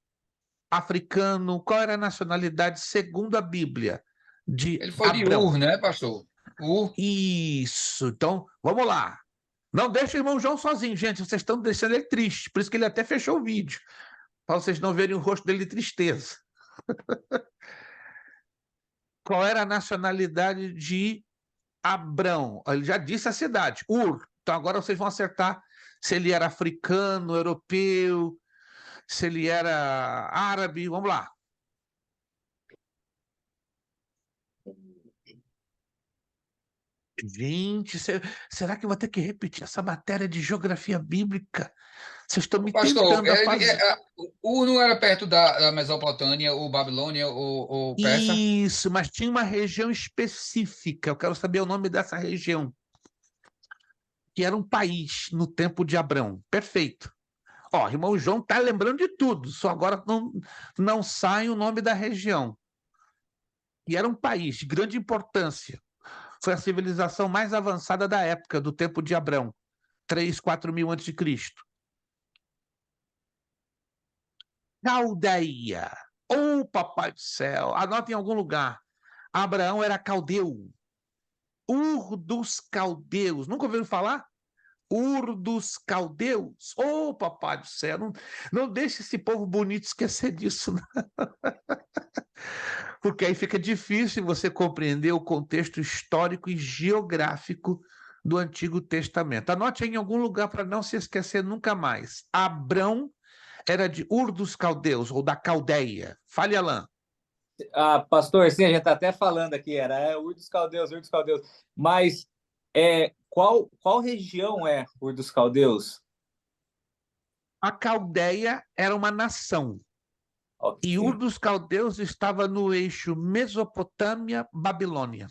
africano? Qual era a nacionalidade, segundo a Bíblia, de Ele foi de Abrão? Ur, né, pastor? Ur. Isso. Então, vamos lá. Não deixa o irmão João sozinho, gente. Vocês estão deixando ele triste. Por isso que ele até fechou o vídeo. Para vocês não verem o rosto dele de tristeza. Qual era a nacionalidade de Abrão? Ele já disse a cidade, Ur. Então agora vocês vão acertar se ele era africano, europeu, se ele era árabe. Vamos lá. Gente, será que eu vou ter que repetir essa matéria de geografia bíblica? Vocês estão me Pastor, tentando a fazer. Ur não era perto da Mesopotâmia, ou Babilônia, ou Persa? Isso, mas tinha uma região específica. Eu quero saber o nome dessa região. Que era um país no tempo de Abrão. Perfeito. Ó, irmão João está lembrando de tudo, só agora não sai o nome da região. E era um país de grande importância. Foi a civilização mais avançada da época, do tempo de Abrão. 3, 4 mil a.C. Caldeia. Oh, papai do céu. Anota em algum lugar. Abraão era caldeu. Ur dos caldeus. Nunca ouviram falar? Ur dos Caldeus. Ô, papai do céu, não deixe esse povo bonito esquecer disso, não. Porque aí fica difícil você compreender o contexto histórico e geográfico do Antigo Testamento. Anote aí em algum lugar para não se esquecer nunca mais. Abrão era de Ur dos Caldeus, ou da Caldeia. Fale, Alain. Pastor, sim, a gente está até falando aqui, era Ur dos Caldeus, Ur dos Caldeus. Mas qual região é Ur dos Caldeus? A Caldeia era uma nação. Ok. E Ur dos Caldeus estava no eixo Mesopotâmia-Babilônia.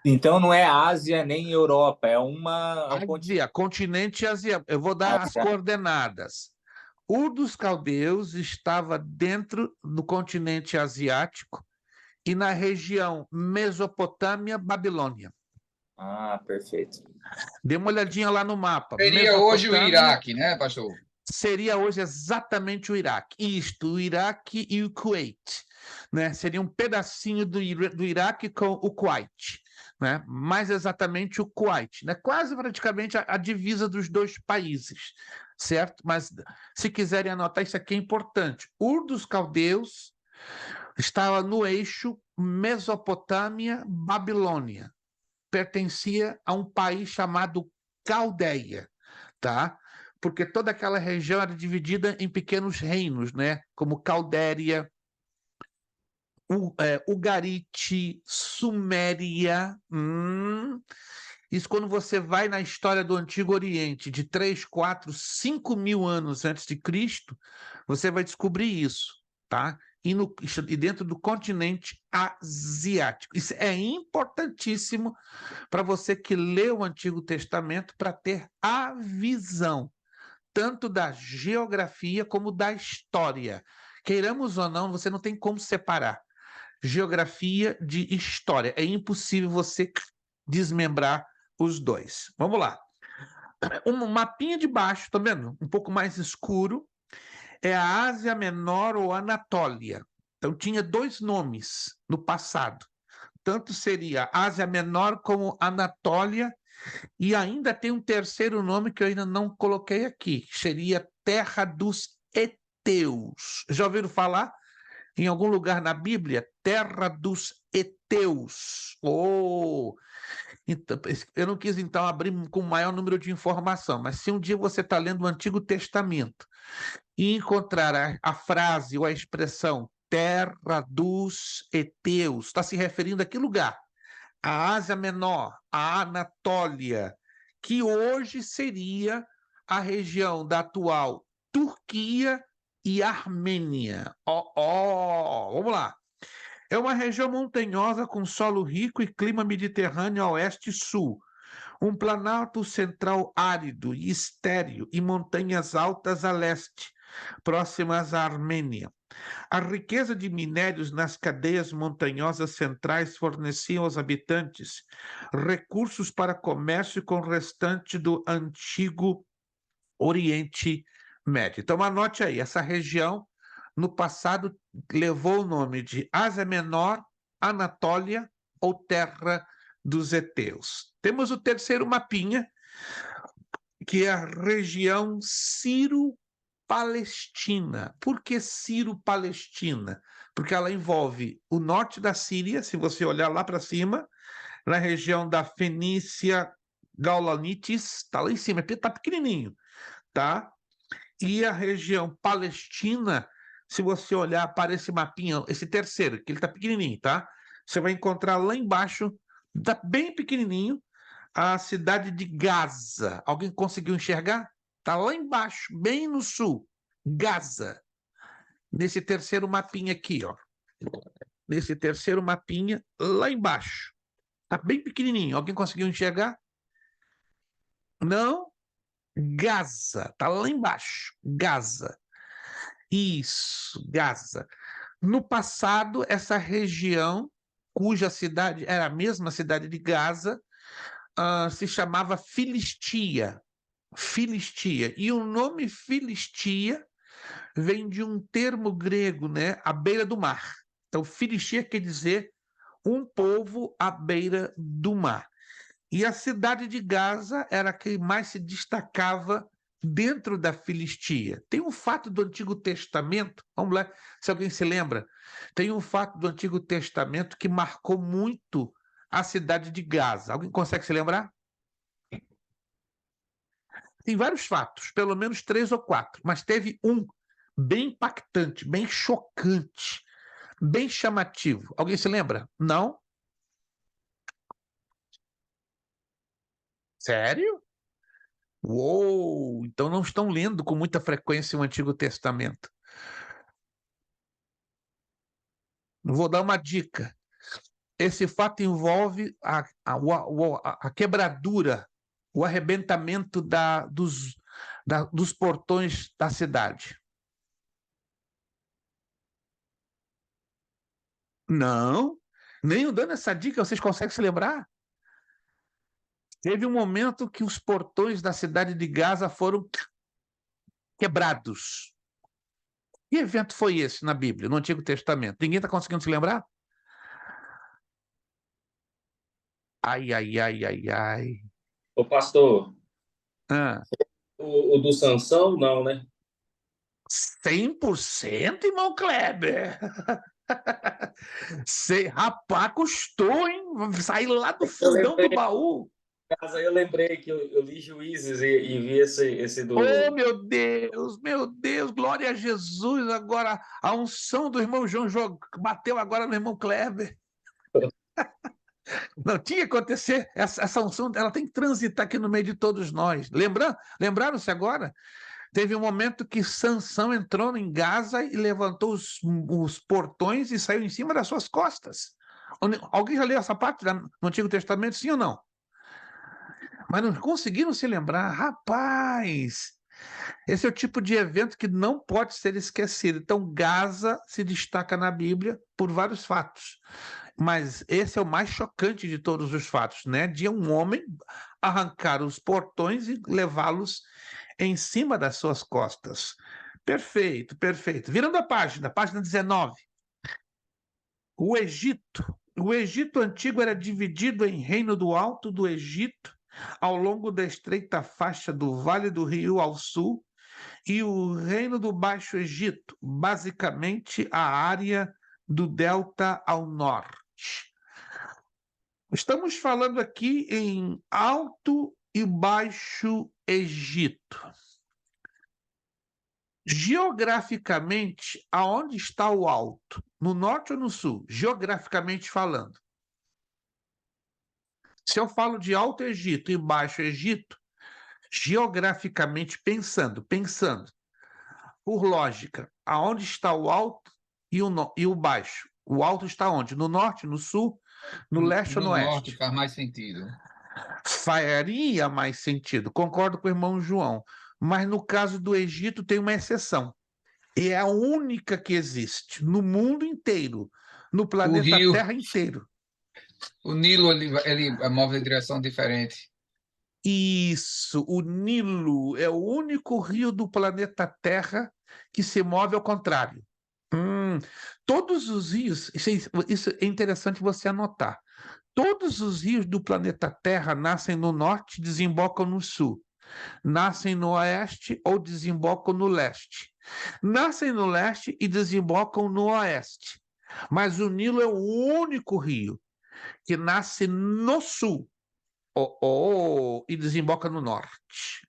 Então não é Ásia nem Europa, é um Ásia, continente asiático. Eu vou dar as coordenadas. Ur dos Caldeus estava dentro do continente asiático e na região Mesopotâmia-Babilônia. Perfeito. Dê uma olhadinha lá no mapa. Seria hoje o Iraque, né, pastor? Seria hoje exatamente o Iraque. Isto, o Iraque e o Kuwait, né? Seria um pedacinho do Iraque com o Kuwait, né? Mais exatamente o Kuwait, né? Quase praticamente a divisa dos dois países, certo? Mas se quiserem anotar, isso aqui é importante. Ur dos Caldeus estava no eixo Mesopotâmia-Babilônia. Pertencia a um país chamado Caldeia, tá? Porque toda aquela região era dividida em pequenos reinos, né? Como Caldéria, Ugarite, Suméria. Isso quando você vai na história do Antigo Oriente, de 3, 4, 5 mil anos antes de Cristo, você vai descobrir isso, tá? E dentro do continente asiático. Isso é importantíssimo para você que lê o Antigo Testamento para ter a visão tanto da geografia como da história. Queiramos ou não, você não tem como separar geografia de história. É impossível você desmembrar os dois. Vamos lá. Um mapinha de baixo, tá vendo? Um pouco mais escuro. É a Ásia Menor ou Anatólia. Então tinha dois nomes no passado. Tanto seria Ásia Menor como Anatólia. E ainda tem um terceiro nome que eu ainda não coloquei aqui, que seria Terra dos Eteus. Já ouviram falar em algum lugar na Bíblia? Terra dos Eteus. Então, eu não quis, então, abrir com o maior número de informação, mas se um dia você está lendo o Antigo Testamento e encontrar a frase ou a expressão Terra dos Eteus, está se referindo a que lugar? A Ásia Menor, a Anatólia, que hoje seria a região da atual Turquia e Armênia. Vamos lá. É uma região montanhosa com solo rico e clima mediterrâneo a oeste e sul. Um planalto central árido e estéril e montanhas altas a leste, próximas à Armênia. A riqueza de minérios nas cadeias montanhosas centrais fornecia aos habitantes recursos para comércio com o restante do antigo Oriente Médio. Então, anote aí, essa região, no passado, levou o nome de Ásia Menor, Anatólia ou Terra dos Eteus. Temos o terceiro mapinha, que é a região Sírio-Palestina. Por que Sírio-Palestina? Porque ela envolve o norte da Síria, se você olhar lá para cima, na região da Fenícia, Gaulanitis, está lá em cima, está pequenininho, tá? E a região Palestina, se você olhar para esse mapinha, esse terceiro, que ele está pequenininho, tá? Você vai encontrar lá embaixo, está bem pequenininho, a cidade de Gaza. Alguém conseguiu enxergar? Está lá embaixo, bem no sul. Gaza. Nesse terceiro mapinha aqui, ó. Nesse terceiro mapinha, lá embaixo. Está bem pequenininho. Alguém conseguiu enxergar? Não? Gaza. Está lá embaixo. Gaza. Isso, Gaza. No passado, essa região, cuja cidade era a mesma cidade de Gaza, se chamava Filistia. Filistia. E o nome Filistia vem de um termo grego, né? À beira do mar. Então, Filistia quer dizer um povo à beira do mar. E a cidade de Gaza era a que mais se destacava dentro da Filistia. Tem um fato do Antigo Testamento, vamos lá, se alguém se lembra, tem um fato do Antigo Testamento que marcou muito a cidade de Gaza. Alguém consegue se lembrar? Tem vários fatos, pelo menos 3 ou 4, mas teve um bem impactante, bem chocante, bem chamativo. Alguém se lembra? Não? Sério? Uou! Então não estão lendo com muita frequência o Antigo Testamento. Vou dar uma dica. Esse fato envolve a quebradura, o arrebentamento dos portões da cidade. Não, nem dando essa dica, vocês conseguem se lembrar? Teve um momento que os portões da cidade de Gaza foram quebrados. Que evento foi esse na Bíblia, no Antigo Testamento? Ninguém está conseguindo se lembrar? Ai, ai, ai, ai, ai. Ô, pastor, Ah, o do Sansão, não, né? 100%, irmão Kleber. Rapaz, custou, hein? Sair lá do fundão do baú. Casa, eu lembrei que eu li Juízes e vi esse do... Oh, meu Deus, glória a Jesus. Agora, a unção do irmão João bateu agora no irmão Kleber. Não tinha que acontecer. Essa unção, ela tem que transitar aqui no meio de todos nós. Lembraram-se agora? Teve um momento que Sansão entrou em Gaza e levantou os portões e saiu em cima das suas costas. Alguém já leu essa parte no Antigo Testamento, sim ou não? Mas não conseguiram se lembrar. Rapaz, esse é o tipo de evento que não pode ser esquecido. Então, Gaza se destaca na Bíblia por vários fatos. Mas esse é o mais chocante de todos os fatos, né? De um homem arrancar os portões e levá-los em cima das suas costas. Perfeito, perfeito. Virando a página 19. O Egito antigo era dividido em Reino do Alto do Egito, ao longo da estreita faixa do Vale do Rio ao sul, e o Reino do Baixo Egito, basicamente a área do delta ao norte. Estamos falando aqui em Alto e Baixo Egito. Geograficamente, aonde está o Alto? No norte ou no sul? Geograficamente falando. Se eu falo de Alto Egito e Baixo Egito, geograficamente pensando, por lógica, aonde está o alto e o baixo? O alto está onde? No norte, no sul, no leste ou no oeste? No norte faz mais sentido. Faria mais sentido, concordo com o irmão João, mas no caso do Egito tem uma exceção. E é a única que existe no mundo inteiro, no planeta Terra inteiro. O Nilo ele move em direção diferente. Isso, o Nilo é o único rio do planeta Terra que se move ao contrário. Todos os rios, isso é interessante você anotar. Todos os rios do planeta Terra nascem no norte e desembocam no sul. Nascem no oeste ou desembocam no leste. Nascem no leste e desembocam no oeste. Mas o Nilo é o único rio que nasce no sul e desemboca no norte.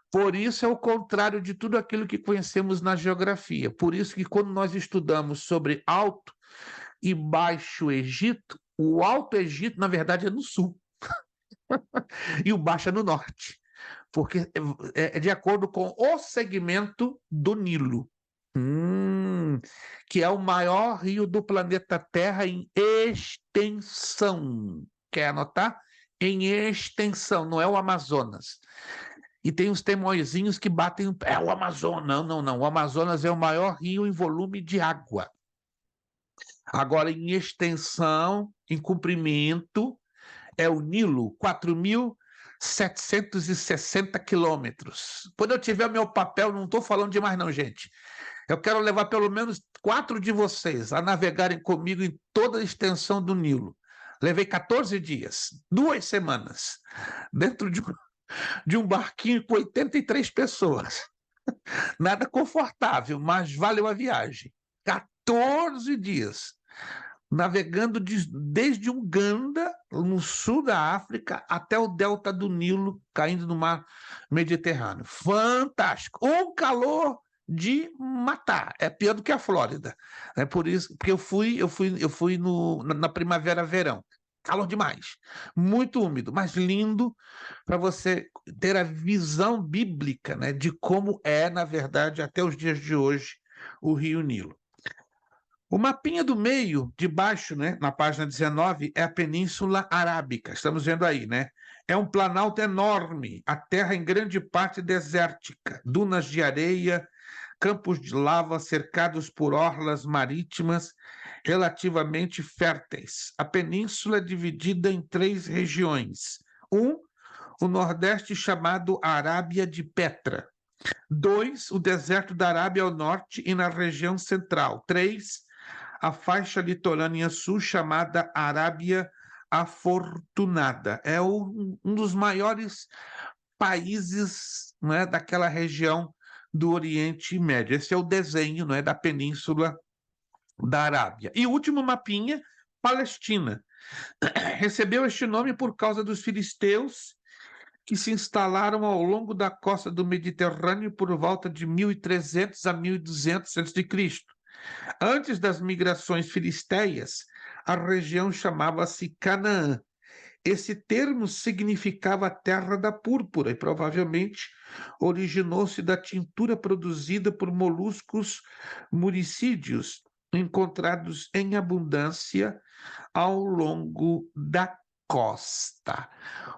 Por isso é o contrário de tudo aquilo que conhecemos na geografia. Por isso que quando nós estudamos sobre Alto e Baixo Egito, o Alto Egito, na verdade, é no sul. E o Baixo é no norte. Porque é de acordo com o segmento do Nilo. Que é o maior rio do planeta Terra em extensão. Quer anotar? Em extensão, não é o Amazonas. E tem os teimosinhos que batem... É o Amazonas. Não. O Amazonas é o maior rio em volume de água. Agora, em extensão, em comprimento, é o Nilo, 4.760 quilômetros. Quando eu tiver o meu papel, não estou falando demais não, gente. Eu quero levar pelo menos 4 de vocês a navegarem comigo em toda a extensão do Nilo. Levei 14 dias, 2 semanas, dentro de um barquinho com 83 pessoas. Nada confortável, mas valeu a viagem. 14 dias, navegando desde Uganda, no sul da África, até o delta do Nilo, caindo no mar Mediterrâneo. Fantástico! Um calor de matar, é pior do que a Flórida. É por isso que eu fui na primavera-verão. Calor demais, muito úmido, mas lindo para você ter a visão bíblica, né, de como é, na verdade, até os dias de hoje, o Rio Nilo. O mapinha do meio, de baixo, né, na página 19, é a Península Arábica. Estamos vendo aí, né? É um planalto enorme, a terra em grande parte desértica, dunas de areia, campos de lava cercados por orlas marítimas relativamente férteis. A península é dividida em 3 regiões. O Nordeste, chamado Arábia de Petra. 2, o deserto da Arábia ao norte e na região central. 3, a faixa litorânea sul, chamada Arábia Afortunada. É um dos maiores países, né, daquela região do Oriente Médio. Esse é o desenho, né, da Península da Arábia. E o último mapinha, Palestina. Recebeu este nome por causa dos filisteus que se instalaram ao longo da costa do Mediterrâneo por volta de 1300 a 1200 a.C. Antes das migrações filisteias, a região chamava-se Canaã. Esse termo significava terra da púrpura e provavelmente originou-se da tintura produzida por moluscos muricídeos encontrados em abundância ao longo da costa.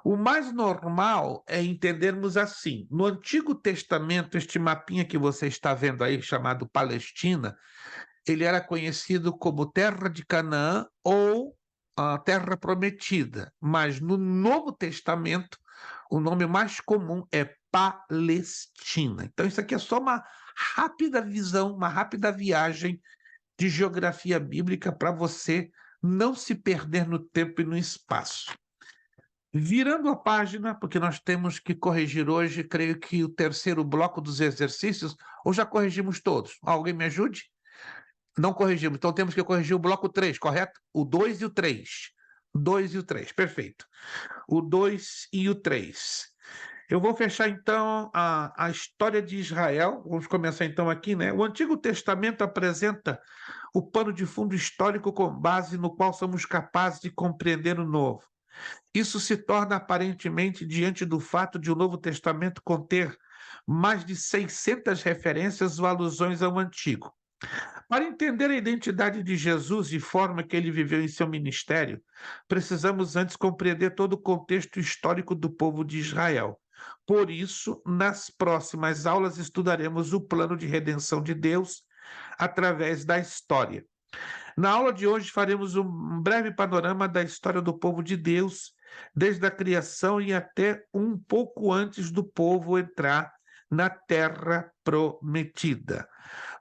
O mais normal é entendermos assim: no Antigo Testamento, este mapinha que você está vendo aí, chamado Palestina, ele era conhecido como Terra de Canaã ou a Terra Prometida, mas no Novo Testamento o nome mais comum é Palestina. Então isso aqui é só uma rápida visão, uma rápida viagem de geografia bíblica para você não se perder no tempo e no espaço. Virando a página, porque nós temos que corrigir hoje, creio que o terceiro bloco dos exercícios, ou já corrigimos todos? Alguém me ajude? Não corrigimos, então temos que corrigir o bloco 3, correto? O 2 e o 3. 2 e o 3, perfeito. O 2 e o 3. Eu vou fechar, então, a história de Israel. Vamos começar, então, aqui, né? O Antigo Testamento apresenta o pano de fundo histórico com base no qual somos capazes de compreender o Novo. Isso se torna aparentemente diante do fato de o Novo Testamento conter mais de 600 referências ou alusões ao Antigo. Para entender a identidade de Jesus e forma que ele viveu em seu ministério, precisamos antes compreender todo o contexto histórico do povo de Israel. Por isso, nas próximas aulas estudaremos o plano de redenção de Deus através da história. Na aula de hoje faremos um breve panorama da história do povo de Deus, desde a criação e até um pouco antes do povo entrar na Terra Prometida.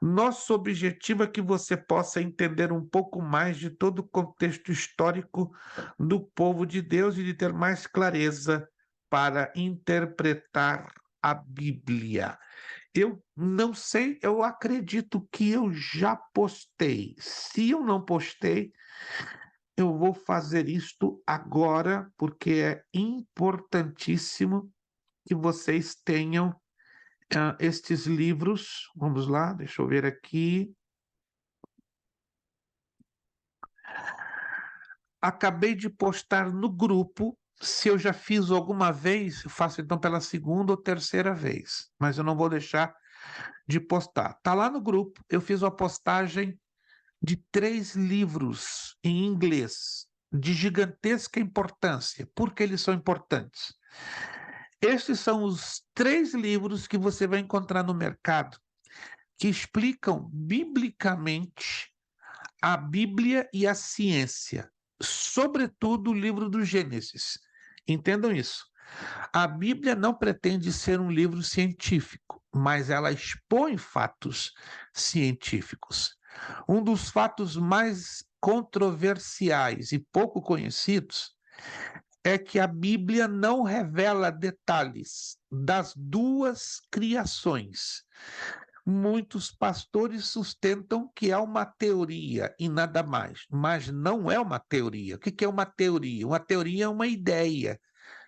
Nosso objetivo é que você possa entender um pouco mais de todo o contexto histórico do povo de Deus e de ter mais clareza para interpretar a Bíblia. Eu não sei, eu acredito que eu já postei. Se eu não postei, eu vou fazer isto agora, porque é importantíssimo que vocês tenham estes livros. Vamos lá, deixa eu ver aqui. Acabei de postar no grupo. Se eu já fiz alguma vez, faço então pela segunda ou terceira vez, mas eu não vou deixar de postar. Está lá no grupo, eu fiz uma postagem de 3 livros em inglês, de gigantesca importância. Por que eles são importantes? Estes são os 3 livros que você vai encontrar no mercado, que explicam biblicamente a Bíblia e a ciência, sobretudo o livro do Gênesis. Entendam isso. A Bíblia não pretende ser um livro científico, mas ela expõe fatos científicos. Um dos fatos mais controversiais e pouco conhecidos é que a Bíblia não revela detalhes das duas criações. Muitos pastores sustentam que é uma teoria e nada mais, mas não é uma teoria. O que é uma teoria? Uma teoria é uma ideia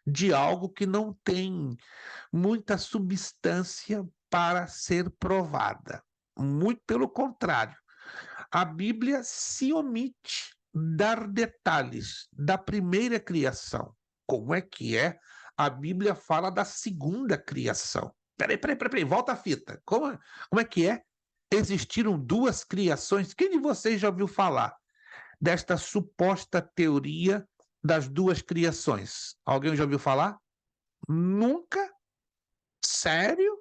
de algo que não tem muita substância para ser provada. Muito pelo contrário, a Bíblia se omite dar detalhes da primeira criação. Como é que é? A Bíblia fala da segunda criação. Peraí, volta a fita. Como é que é? Existiram duas criações? Quem de vocês já ouviu falar desta suposta teoria das duas criações? Alguém já ouviu falar? Nunca? Sério?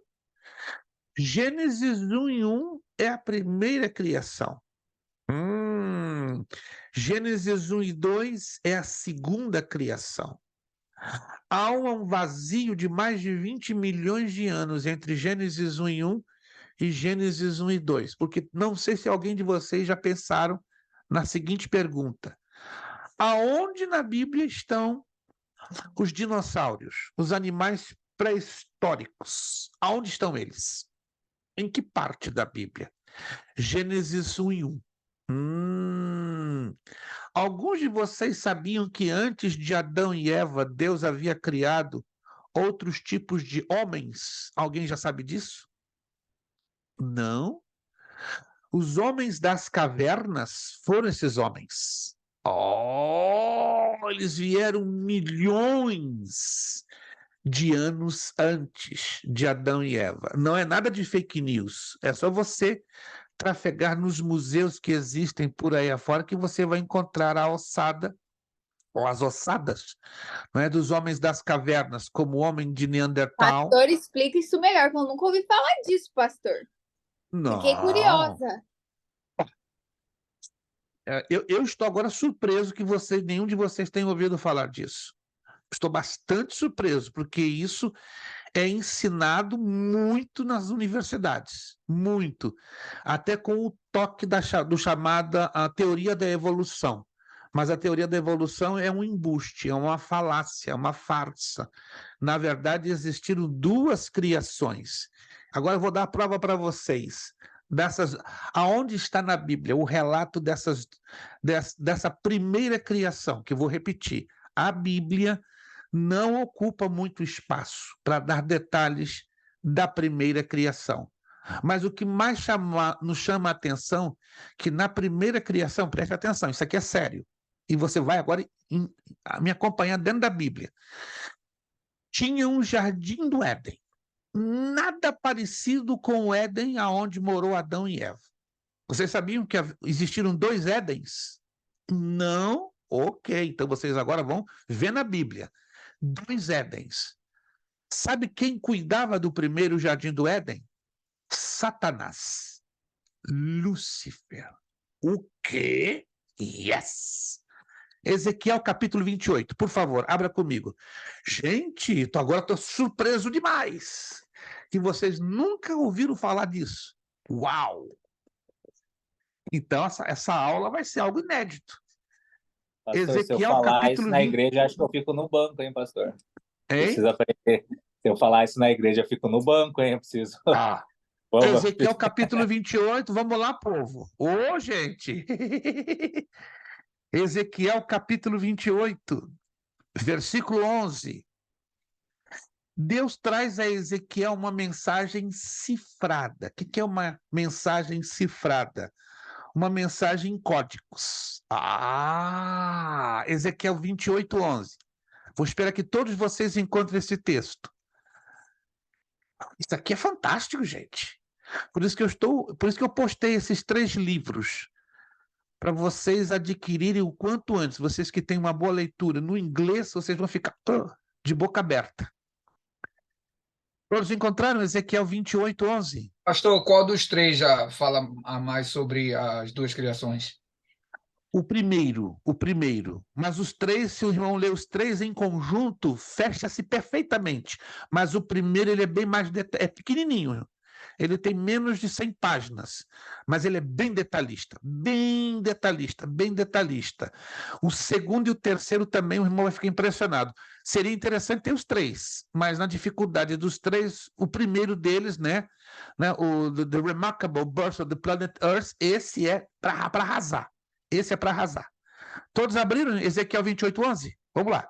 Gênesis 1:1 é a primeira criação. Gênesis 1:2 é a segunda criação. Há um vazio de mais de 20 milhões de anos entre Gênesis 1:1 e Gênesis 1:2, porque não sei se alguém de vocês já pensaram na seguinte pergunta: aonde na Bíblia estão os dinossauros, os animais pré-históricos? Aonde estão eles? Em que parte da Bíblia? Gênesis 1:1. Alguns de vocês sabiam que antes de Adão e Eva, Deus havia criado outros tipos de homens? Alguém já sabe disso? Não? Os homens das cavernas foram esses homens. Eles vieram milhões de anos antes de Adão e Eva. Não é nada de fake news, é só você trafegar nos museus que existem por aí afora que você vai encontrar a ossada, ou as ossadas, não é, dos homens das cavernas, como o homem de Neandertal. Pastor, explica isso melhor, que eu nunca ouvi falar disso, pastor. Fiquei Não. curiosa. Eu estou agora surpreso que nenhum de vocês tenha ouvido falar disso. Estou bastante surpreso, porque isso é ensinado muito nas universidades, muito, até com o toque do chamada a teoria da evolução. Mas a teoria da evolução é um embuste, é uma falácia, é uma farsa. Na verdade, existiram duas criações. Agora eu vou dar a prova para vocês. Aonde está na Bíblia o relato dessa primeira criação, que eu vou repetir. A Bíblia não ocupa muito espaço para dar detalhes da primeira criação. Mas o que mais nos chama a atenção, que na primeira criação, preste atenção, isso aqui é sério, e você vai agora me acompanhar dentro da Bíblia. Tinha um jardim do Éden, nada parecido com o Éden aonde morou Adão e Eva. Vocês sabiam que existiram dois Édens? Não? Ok, então vocês agora vão ver na Bíblia. Dois Édens. Sabe quem cuidava do primeiro jardim do Éden? Satanás. Lúcifer. O quê? Yes! Ezequiel capítulo 28, por favor, abra comigo. Gente, agora estou surpreso demais que vocês nunca ouviram falar disso. Uau! Então, essa aula vai ser algo inédito. Pastor, Ezequiel, se eu falar capítulo isso na 20. igreja, acho que eu fico no banco, hein, pastor? Hein? Preciso aprender. Se eu falar isso na igreja, eu fico no banco, hein? Eu preciso. Ezequiel capítulo 28, vamos lá, povo. Ô, gente! Ezequiel capítulo 28, versículo 11. Deus traz a Ezequiel uma mensagem cifrada. O que é uma mensagem cifrada? Uma mensagem em códigos. Ezequiel 28, 11. Vou esperar que todos vocês encontrem esse texto. Isso aqui é fantástico, gente. Por isso que eu postei esses 3 livros, para vocês adquirirem o quanto antes. Vocês que têm uma boa leitura no inglês, vocês vão ficar de boca aberta. Todos encontraram Ezequiel 28, 11? Pastor, qual dos 3 já fala a mais sobre as duas criações? O primeiro. Mas os 3, se o irmão ler os 3 em conjunto, fecha-se perfeitamente. Mas o primeiro, ele é bem mais é pequenininho. Ele tem menos de 100 páginas, mas ele é bem detalhista, bem detalhista, bem detalhista. O segundo e o terceiro também, o irmão vai ficar impressionado. Seria interessante ter os três, mas na dificuldade dos três, o primeiro deles, né, o The Remarkable Birth of the Planet Earth, esse é para arrasar. Esse é para arrasar. Todos abriram Ezequiel 28:11? Vamos lá.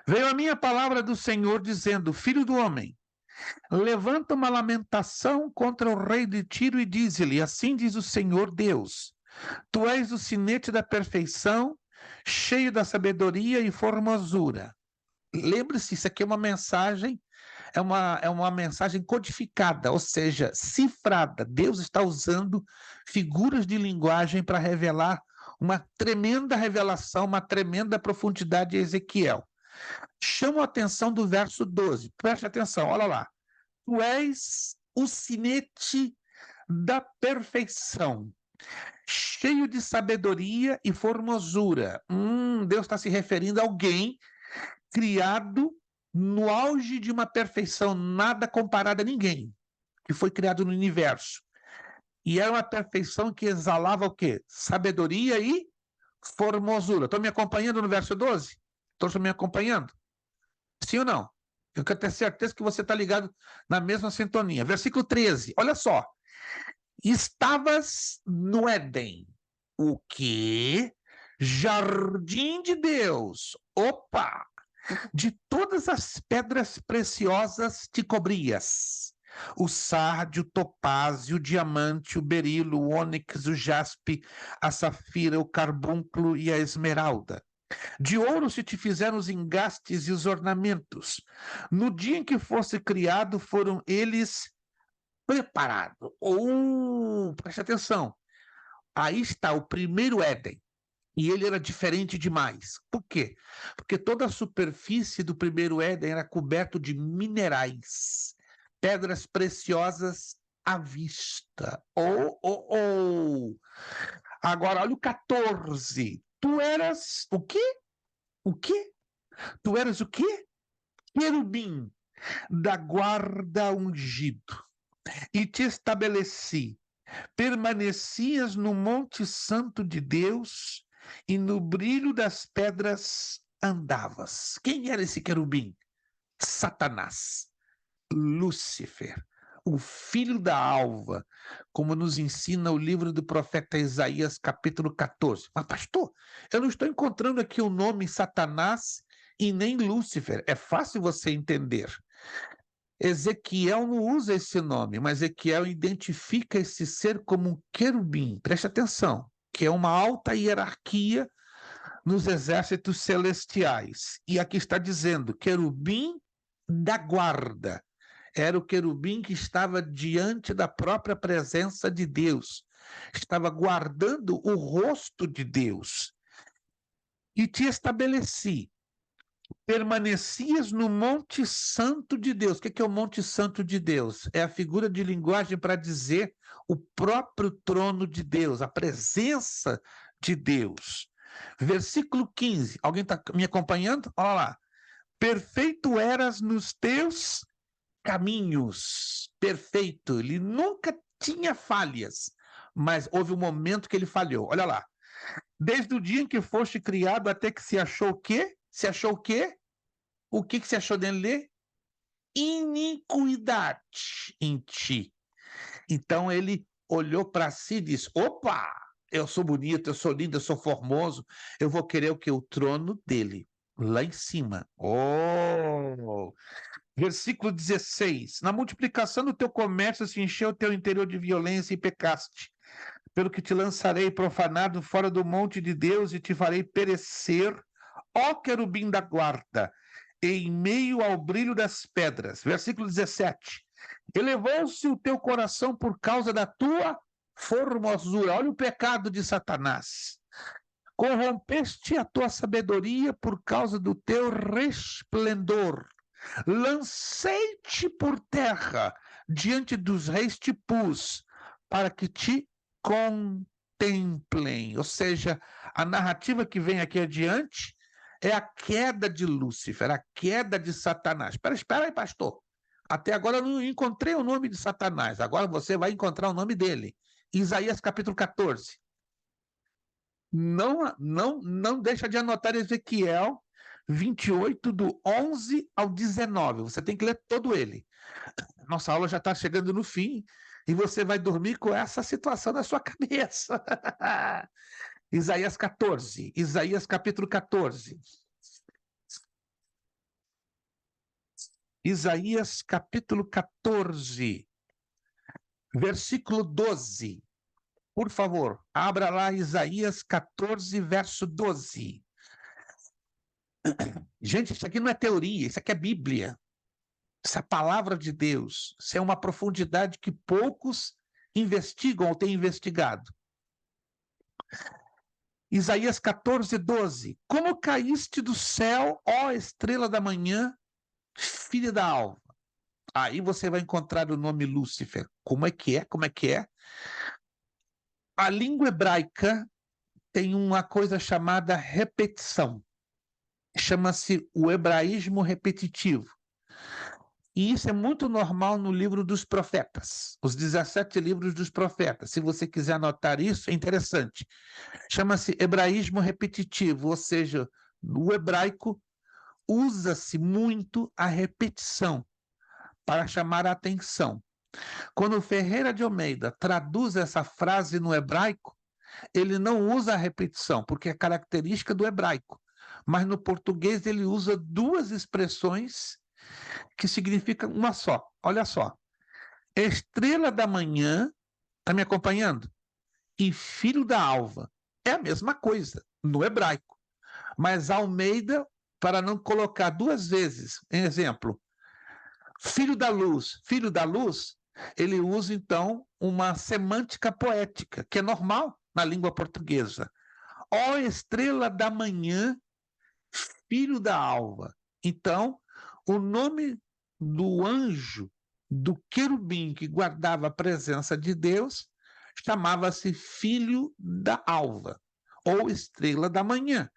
Veio a minha palavra do Senhor dizendo: Filho do homem, levanta uma lamentação contra o rei de Tiro e diz-lhe: assim diz o Senhor Deus, tu és o sinete da perfeição, cheio da sabedoria e formosura. Lembre-se, isso aqui é uma mensagem, é uma mensagem codificada, ou seja, cifrada. Deus está usando figuras de linguagem para revelar uma tremenda revelação, uma tremenda profundidade de Ezequiel. Chama a atenção do verso 12. Preste atenção, olha lá. Tu és o sinete da perfeição, cheio de sabedoria e formosura. Deus está se referindo a alguém criado no auge de uma perfeição nada comparada a ninguém, que foi criado no universo. E era uma perfeição que exalava o quê? Sabedoria e formosura. Estão me acompanhando no verso 12? Estão me acompanhando? Sim ou não? Eu quero ter certeza que você está ligado na mesma sintonia. Versículo 13, olha só. Estavas no Éden. O quê? Jardim de Deus. Opa! De todas as pedras preciosas te cobrias. O sárdio, o topázio, o diamante, o berilo, o ônix, o jaspe, a safira, o carbúnculo e a esmeralda. De ouro se te fizeram os engastes e os ornamentos. No dia em que fosse criado, foram eles preparados. Preste atenção. Aí está o primeiro Éden. E ele era diferente demais. Por quê? Porque toda a superfície do primeiro Éden era coberto de minerais, pedras preciosas à vista. Agora, olha o 14. Tu eras o quê? O quê? Tu eras o quê? Querubim da guarda ungido. E te estabeleci. Permanecias no Monte Santo de Deus e no brilho das pedras andavas. Quem era esse querubim? Satanás, Lúcifer, o filho da alva, como nos ensina o livro do profeta Isaías, capítulo 14. Mas, pastor, eu não estou encontrando aqui o nome Satanás e nem Lúcifer. É fácil você entender. Ezequiel não usa esse nome, mas Ezequiel identifica esse ser como um querubim. Preste atenção, que é uma alta hierarquia nos exércitos celestiais. E aqui está dizendo, querubim da guarda. Era o querubim que estava diante da própria presença de Deus. Estava guardando o rosto de Deus. E te estabeleci. Permanecias no Monte Santo de Deus. O que é o Monte Santo de Deus? É a figura de linguagem para dizer o próprio trono de Deus, a presença de Deus. Versículo 15. Alguém está me acompanhando? Olha lá. Perfeito eras nos teus caminhos. Perfeito. Ele nunca tinha falhas, mas houve um momento que ele falhou. Olha lá. Desde o dia em que foste criado até que se achou o quê? Se achou o quê? O que se achou dele? Iniquidade em ti. Então ele olhou para si e disse, opa, eu sou bonito, eu sou lindo, eu sou formoso, eu vou querer o que? O trono dele, lá em cima. Versículo 16. Na multiplicação do teu comércio se encheu o teu interior de violência e pecaste. Pelo que te lançarei profanado fora do monte de Deus e te farei perecer, ó querubim da guarda, em meio ao brilho das pedras. Versículo 17. Elevou-se o teu coração por causa da tua formosura. Olha o pecado de Satanás. Corrompeste a tua sabedoria por causa do teu resplendor. Lancei-te por terra, diante dos reis te pus, para que te contemplem. Ou seja, a narrativa que vem aqui adiante é a queda de Lúcifer, a queda de Satanás. Espera aí, pastor. Até agora eu não encontrei o nome de Satanás. Agora você vai encontrar o nome dele. Isaías capítulo 14. Não deixa de anotar Ezequiel 28, do 11 ao 19. Você tem que ler todo ele. Nossa aula já está chegando no fim e você vai dormir com essa situação na sua cabeça. Isaías 14, Isaías capítulo 14. Isaías capítulo 14, versículo 12. Por favor, abra lá Isaías 14, verso 12. Gente, isso aqui não é teoria, isso aqui é Bíblia. Essa palavra de Deus, isso é uma profundidade que poucos investigam ou têm investigado. Isaías 14, 12. Como caíste do céu, ó estrela da manhã, filha da alva. Aí você vai encontrar o nome Lúcifer. Como é que é? Como é que é? A língua hebraica tem uma coisa chamada repetição. Chama-se o hebraísmo repetitivo. E isso é muito normal no livro dos profetas, os 17 livros dos profetas. Se você quiser anotar isso, é interessante. Chama-se hebraísmo repetitivo, ou seja, no hebraico usa-se muito a repetição para chamar a atenção. Quando Ferreira de Almeida traduz essa frase no hebraico, ele não usa a repetição, porque é característica do hebraico. Mas no português ele usa duas expressões que significam uma só. Olha só. Estrela da manhã, está me acompanhando? E filho da alva. É a mesma coisa no hebraico. Mas Almeida, para não colocar duas vezes, em exemplo, filho da luz, ele usa então uma semântica poética, que é normal na língua portuguesa. Ó estrela da manhã, filho da alva. Então, o nome do anjo, do querubim que guardava a presença de Deus, chamava-se filho da alva, ou estrela da manhã.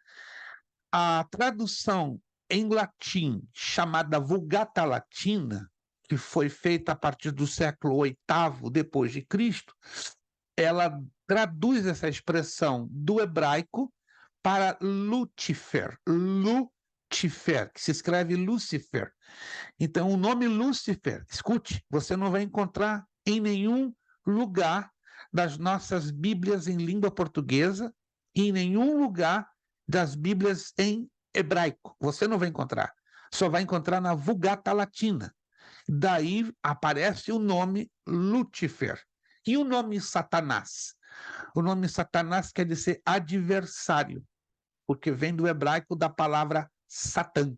A tradução em latim, chamada Vulgata Latina, que foi feita a partir do século VIII depois de Cristo, ela traduz essa expressão do hebraico para Lúcifer, que se escreve Lúcifer. Então, o nome Lúcifer, escute, você não vai encontrar em nenhum lugar das nossas Bíblias em língua portuguesa e em nenhum lugar das Bíblias em hebraico. Você não vai encontrar. Só vai encontrar na Vulgata Latina. Daí aparece o nome Lúcifer. E o nome Satanás? O nome Satanás quer dizer adversário, porque vem do hebraico da palavra Satã.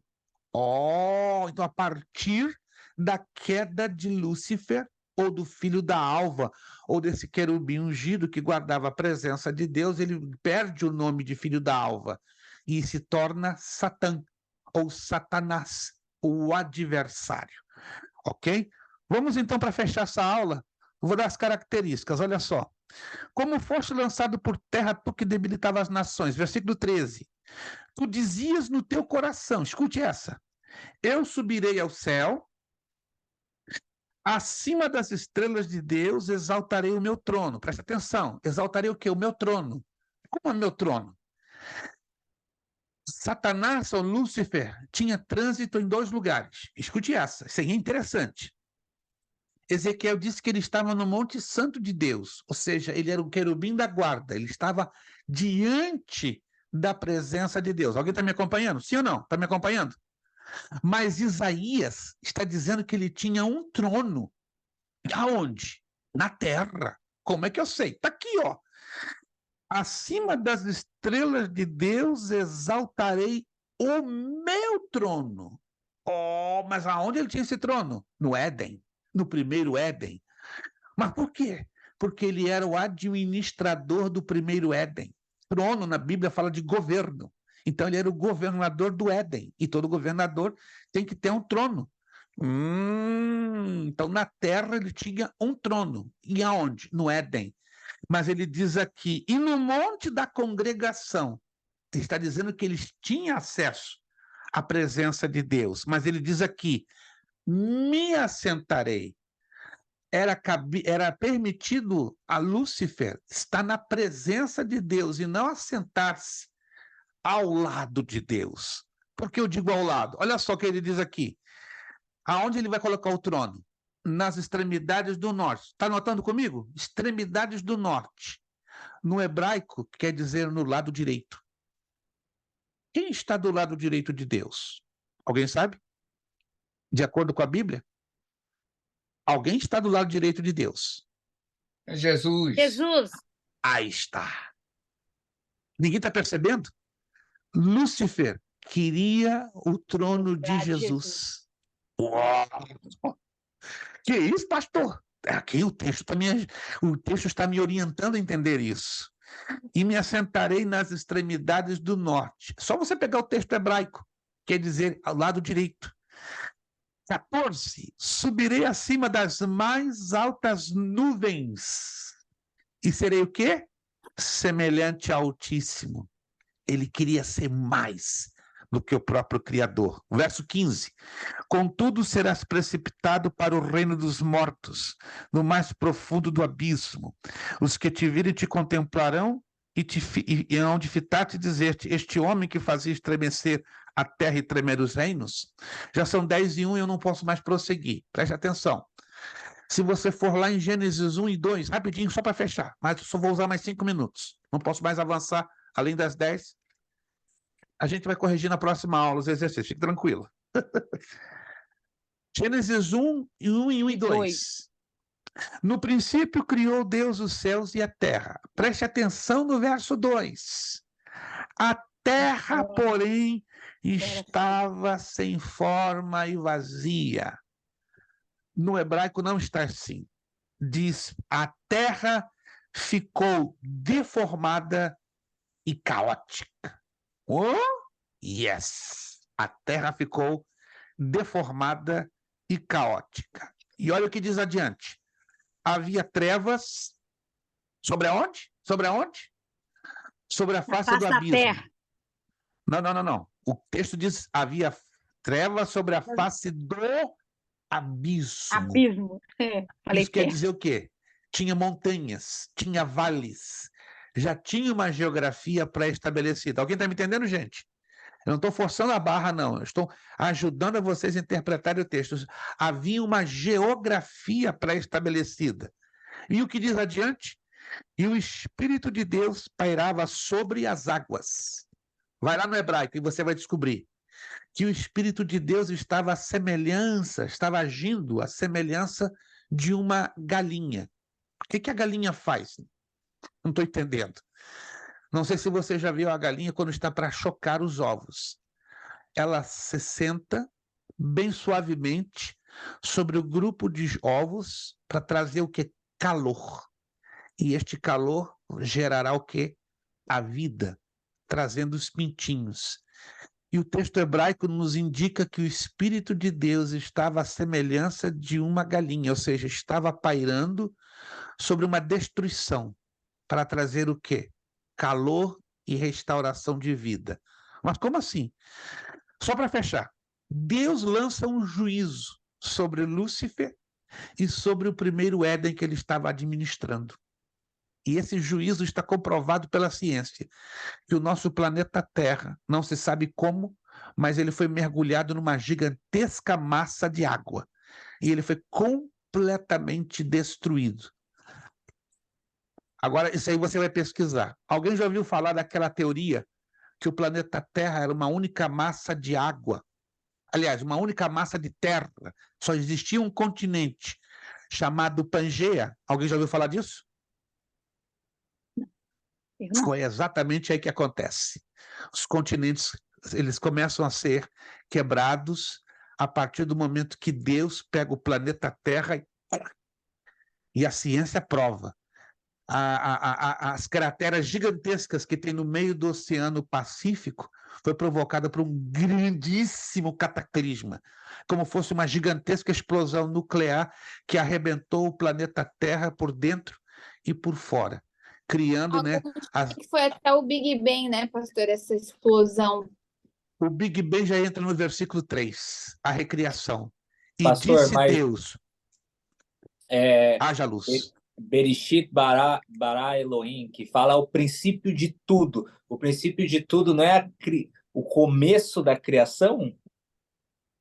Então a partir da queda de Lúcifer, ou do filho da alva, ou desse querubim ungido que guardava a presença de Deus, ele perde o nome de filho da alva e se torna Satã, ou Satanás, o adversário. Ok? Vamos então, para fechar essa aula, vou dar as características, olha só. Como foste lançado por terra, tu que debilitava as nações. Versículo 13. Tu dizias no teu coração, escute essa, eu subirei ao céu, acima das estrelas de Deus exaltarei o meu trono. Presta atenção, exaltarei o quê? O meu trono. Como é meu trono? Satanás, ou Lúcifer, tinha trânsito em dois lugares. Escute essa, isso aí é interessante. Ezequiel disse que ele estava no Monte Santo de Deus, ou seja, ele era o querubim da guarda, ele estava diante da presença de Deus. Alguém está me acompanhando? Sim ou não? Está me acompanhando? Mas Isaías está dizendo que ele tinha um trono. Aonde? Na terra. Como é que eu sei? Está aqui, ó. Acima das estrelas de Deus exaltarei o meu trono. Mas aonde ele tinha esse trono? No Éden, no primeiro Éden. Mas por quê? Porque ele era o administrador do primeiro Éden. Trono, na Bíblia, fala de governo. Então, ele era o governador do Éden. E todo governador tem que ter um trono. Então, na terra, ele tinha um trono. E aonde? No Éden. Mas ele diz aqui, e no monte da congregação, ele está dizendo que eles tinham acesso à presença de Deus. Mas ele diz aqui, me assentarei. Era permitido a Lúcifer estar na presença de Deus e não assentar-se ao lado de Deus. Por que eu digo ao lado? Olha só o que ele diz aqui. Aonde ele vai colocar o trono? Nas extremidades do norte. Está anotando comigo? Extremidades do norte. No hebraico, quer dizer no lado direito. Quem está do lado direito de Deus? Alguém sabe? De acordo com a Bíblia? Alguém está do lado direito de Deus. É Jesus. Jesus. Aí está. Ninguém está percebendo? Lúcifer queria o trono de Jesus. Uau! Que isso, pastor? Aqui o texto está me orientando a entender isso. E me assentarei nas extremidades do norte. Só você pegar o texto hebraico, quer dizer, ao lado direito. 14. Subirei acima das mais altas nuvens. E serei o quê? Semelhante ao Altíssimo. Ele queria ser mais do que o próprio Criador. Verso 15. Contudo, serás precipitado para o reino dos mortos, no mais profundo do abismo. Os que te virem te contemplarão e hão de fitar-te e dizer-te: este homem que fazia estremecer a terra e tremer os reinos. Já são 10:01 e eu não posso mais prosseguir. Preste atenção. Se você for lá em Gênesis 1 e 2, rapidinho, só para fechar, mas eu só vou usar mais 5 minutos. Não posso mais avançar além das 10. A gente vai corrigir na próxima aula os exercícios, fique tranquilo. Gênesis 1 e 2. No princípio criou Deus os céus e a terra. Preste atenção no verso 2. A terra, porém, estava sem forma e vazia. No hebraico não está assim. Diz: a terra ficou deformada e caótica. Oh, yes! A terra ficou deformada e caótica. E olha o que diz adiante. Havia trevas sobre aonde? Sobre aonde? Sobre a face do abismo. Terra. Não. O texto diz: havia trevas sobre a face do abismo. Abismo. Falei Isso quer terra. dizer o quê? Tinha montanhas, tinha vales, já tinha uma geografia pré-estabelecida. Alguém está me entendendo, gente? Eu não estou forçando a barra, não. Eu estou ajudando a vocês a interpretarem o texto. Havia uma geografia pré-estabelecida. E o que diz adiante? E o Espírito de Deus pairava sobre as águas. Vai lá no hebraico e você vai descobrir que o Espírito de Deus estava agindo à semelhança de uma galinha. O que a galinha faz? Não estou entendendo. Não sei se você já viu a galinha quando está para chocar os ovos. Ela se senta bem suavemente sobre o grupo de ovos para trazer o quê? Calor. E este calor gerará o quê? A vida, trazendo os pintinhos. E o texto hebraico nos indica que o Espírito de Deus estava à semelhança de uma galinha, ou seja, estava pairando sobre uma destruição para trazer o quê? Calor e restauração de vida. Mas como assim? Só para fechar, Deus lança um juízo sobre Lúcifer e sobre o primeiro Éden que ele estava administrando. E esse juízo está comprovado pela ciência, que o nosso planeta Terra, não se sabe como, mas ele foi mergulhado numa gigantesca massa de água. E ele foi completamente destruído. Agora, isso aí você vai pesquisar. Alguém já ouviu falar daquela teoria que o planeta Terra era uma única massa de água? Aliás, uma única massa de terra. Só existia um continente chamado Pangeia. Alguém já ouviu falar disso? Não. Foi exatamente aí que acontece. Os continentes, eles começam a ser quebrados a partir do momento que Deus pega o planeta Terra e a ciência prova. As crateras gigantescas que tem no meio do Oceano Pacífico foi provocada por um grandíssimo cataclisma, como fosse uma gigantesca explosão nuclear que arrebentou o planeta Terra por dentro e por fora, criando, né? Que foi até o Big Bang, né, pastor? Essa explosão. O Big Bang já entra no versículo 3, a recriação. E Pastor, disse mas Deus, haja luz. Bereshit bara Elohim, que fala o princípio de tudo. O princípio de tudo não é o começo da criação?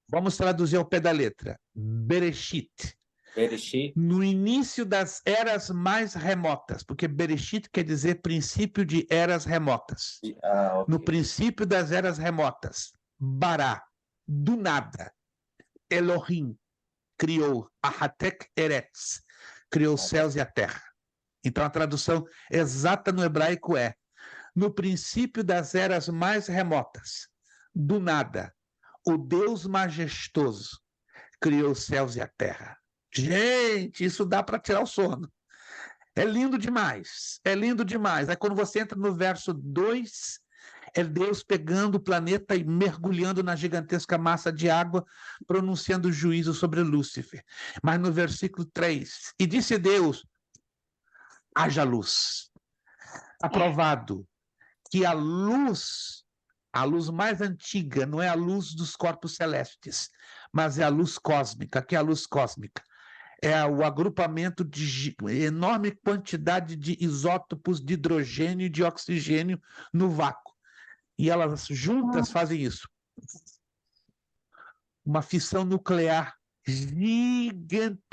Vamos traduzir ao pé da letra. Bereshit. Bereshit. No início das eras mais remotas, porque Bereshit quer dizer princípio de eras remotas. Ok. No princípio das eras remotas, Bará, do nada, Elohim criou Ahatek Eretz, criou os céus e a terra. Então a tradução exata no hebraico é: no princípio das eras mais remotas, do nada, o Deus majestoso criou os céus e a terra. Gente, isso dá para tirar o sono. É lindo demais, é lindo demais. Aí quando você entra no verso 2, é Deus pegando o planeta e mergulhando na gigantesca massa de água, pronunciando juízo sobre Lúcifer. Mas no versículo 3, e disse Deus, haja luz. Aprovado que a luz mais antiga, não é a luz dos corpos celestes, mas é a luz cósmica. Que é a luz cósmica? É o agrupamento de enorme quantidade de isótopos de hidrogênio e de oxigênio no vácuo. E elas juntas fazem isso. Uma fissão nuclear gigantesca.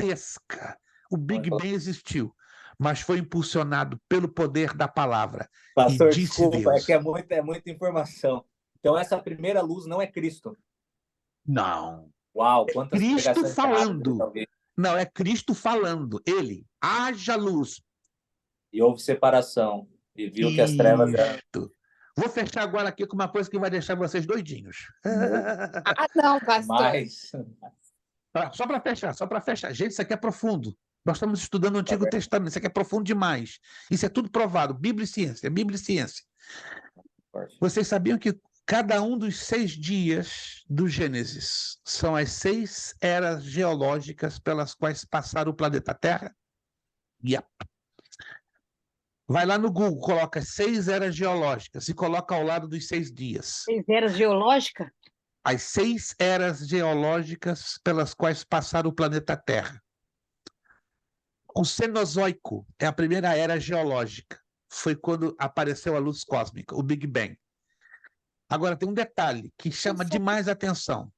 O Big Bang existiu, mas foi impulsionado pelo poder da palavra. Pastor, E disse desculpa, Deus. é muita informação. Então, essa primeira luz não é Cristo. Não. Uau, quantas Cristo pregações falando. erradas, talvez. Não, é Cristo falando. Ele, haja luz. E houve separação. E viu que as trevas eram. Isto. Vou fechar agora aqui com uma coisa que vai deixar vocês doidinhos. Ah, não, pastor. Mas, Só para fechar. Gente, isso aqui é profundo. Nós estamos estudando o Antigo Testamento. Isso aqui é profundo demais. Isso é tudo provado. Bíblia e ciência. Bíblia e ciência. Vocês sabiam que cada um dos 6 dias do Gênesis são as 6 eras geológicas pelas quais passaram o planeta Terra? Yep. Vai lá no Google, coloca 6 eras geológicas e coloca ao lado dos 6 dias. 6 eras geológicas? As 6 eras geológicas pelas quais passaram o planeta Terra. O Cenozoico é a primeira era geológica. Foi quando apareceu a luz cósmica, o Big Bang. Agora, tem um detalhe que chama demais a atenção.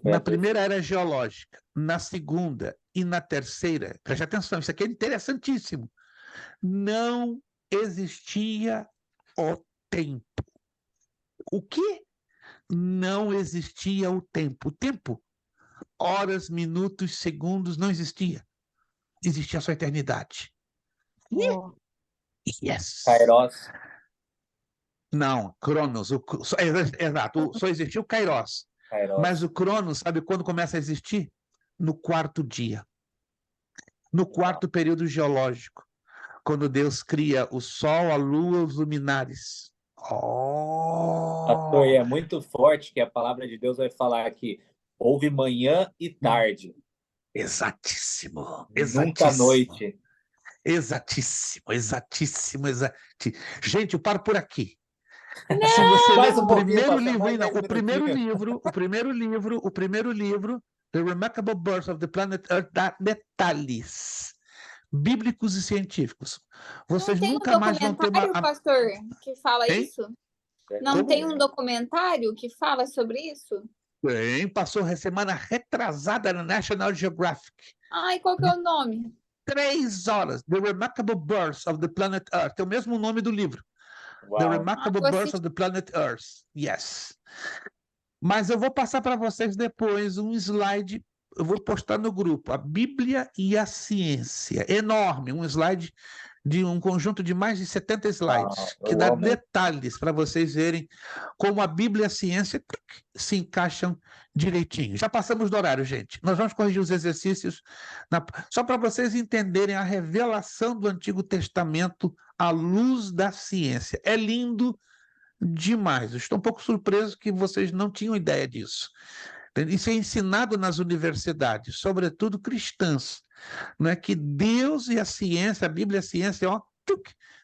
Na primeira era geológica, na segunda e na terceira, preste atenção, isso aqui é interessantíssimo, não existia o tempo. O quê? Não existia o tempo. O tempo, horas, minutos, segundos, não existia. Existia só a eternidade. Oh. Yes. Kairos. Não, Cronos. Exato, só existia o Kairos. Mas o Cronos, sabe quando começa a existir? No 4º dia. No 4º período geológico. Quando Deus cria o Sol, a Lua, os luminares. Pastor, e é muito forte que a palavra de Deus vai falar que houve manhã e tarde. Exatíssimo. Nunca à noite. Exatíssimo. Gente, eu paro por aqui. Não, Se você mais ler um o pouquinho, primeiro pastor, livro, mais não, 10 o primeiro minutinhos. livro, The Remarkable Birth of the Planet Earth, dá detalhes bíblicos e científicos. Vocês não tem nunca um mais vão ter documentário, pastor, que fala Hein? isso? Não Como? tem um documentário que fala sobre isso? Tem, passou a semana retrasada na National Geographic. Ai, qual que é o nome? 3 horas. The Remarkable Birth of the Planet Earth. É o mesmo nome do livro. The Uau. Remarkable vou Birth assistir. of the Planet Earth. Yes. Mas eu vou passar para vocês depois um slide, eu vou postar no grupo, a Bíblia e a Ciência. Enorme, um slide de um conjunto de mais de 70 slides, que dá detalhes para vocês verem como a Bíblia e a ciência se encaixam direitinho. Já passamos do horário, gente. Nós vamos corrigir os exercícios, só para vocês entenderem a revelação do Antigo Testamento à luz da ciência. É lindo demais. Eu estou um pouco surpreso que vocês não tinham ideia disso. Isso é ensinado nas universidades, sobretudo cristãs. Não é que Deus e a ciência, a Bíblia e a ciência,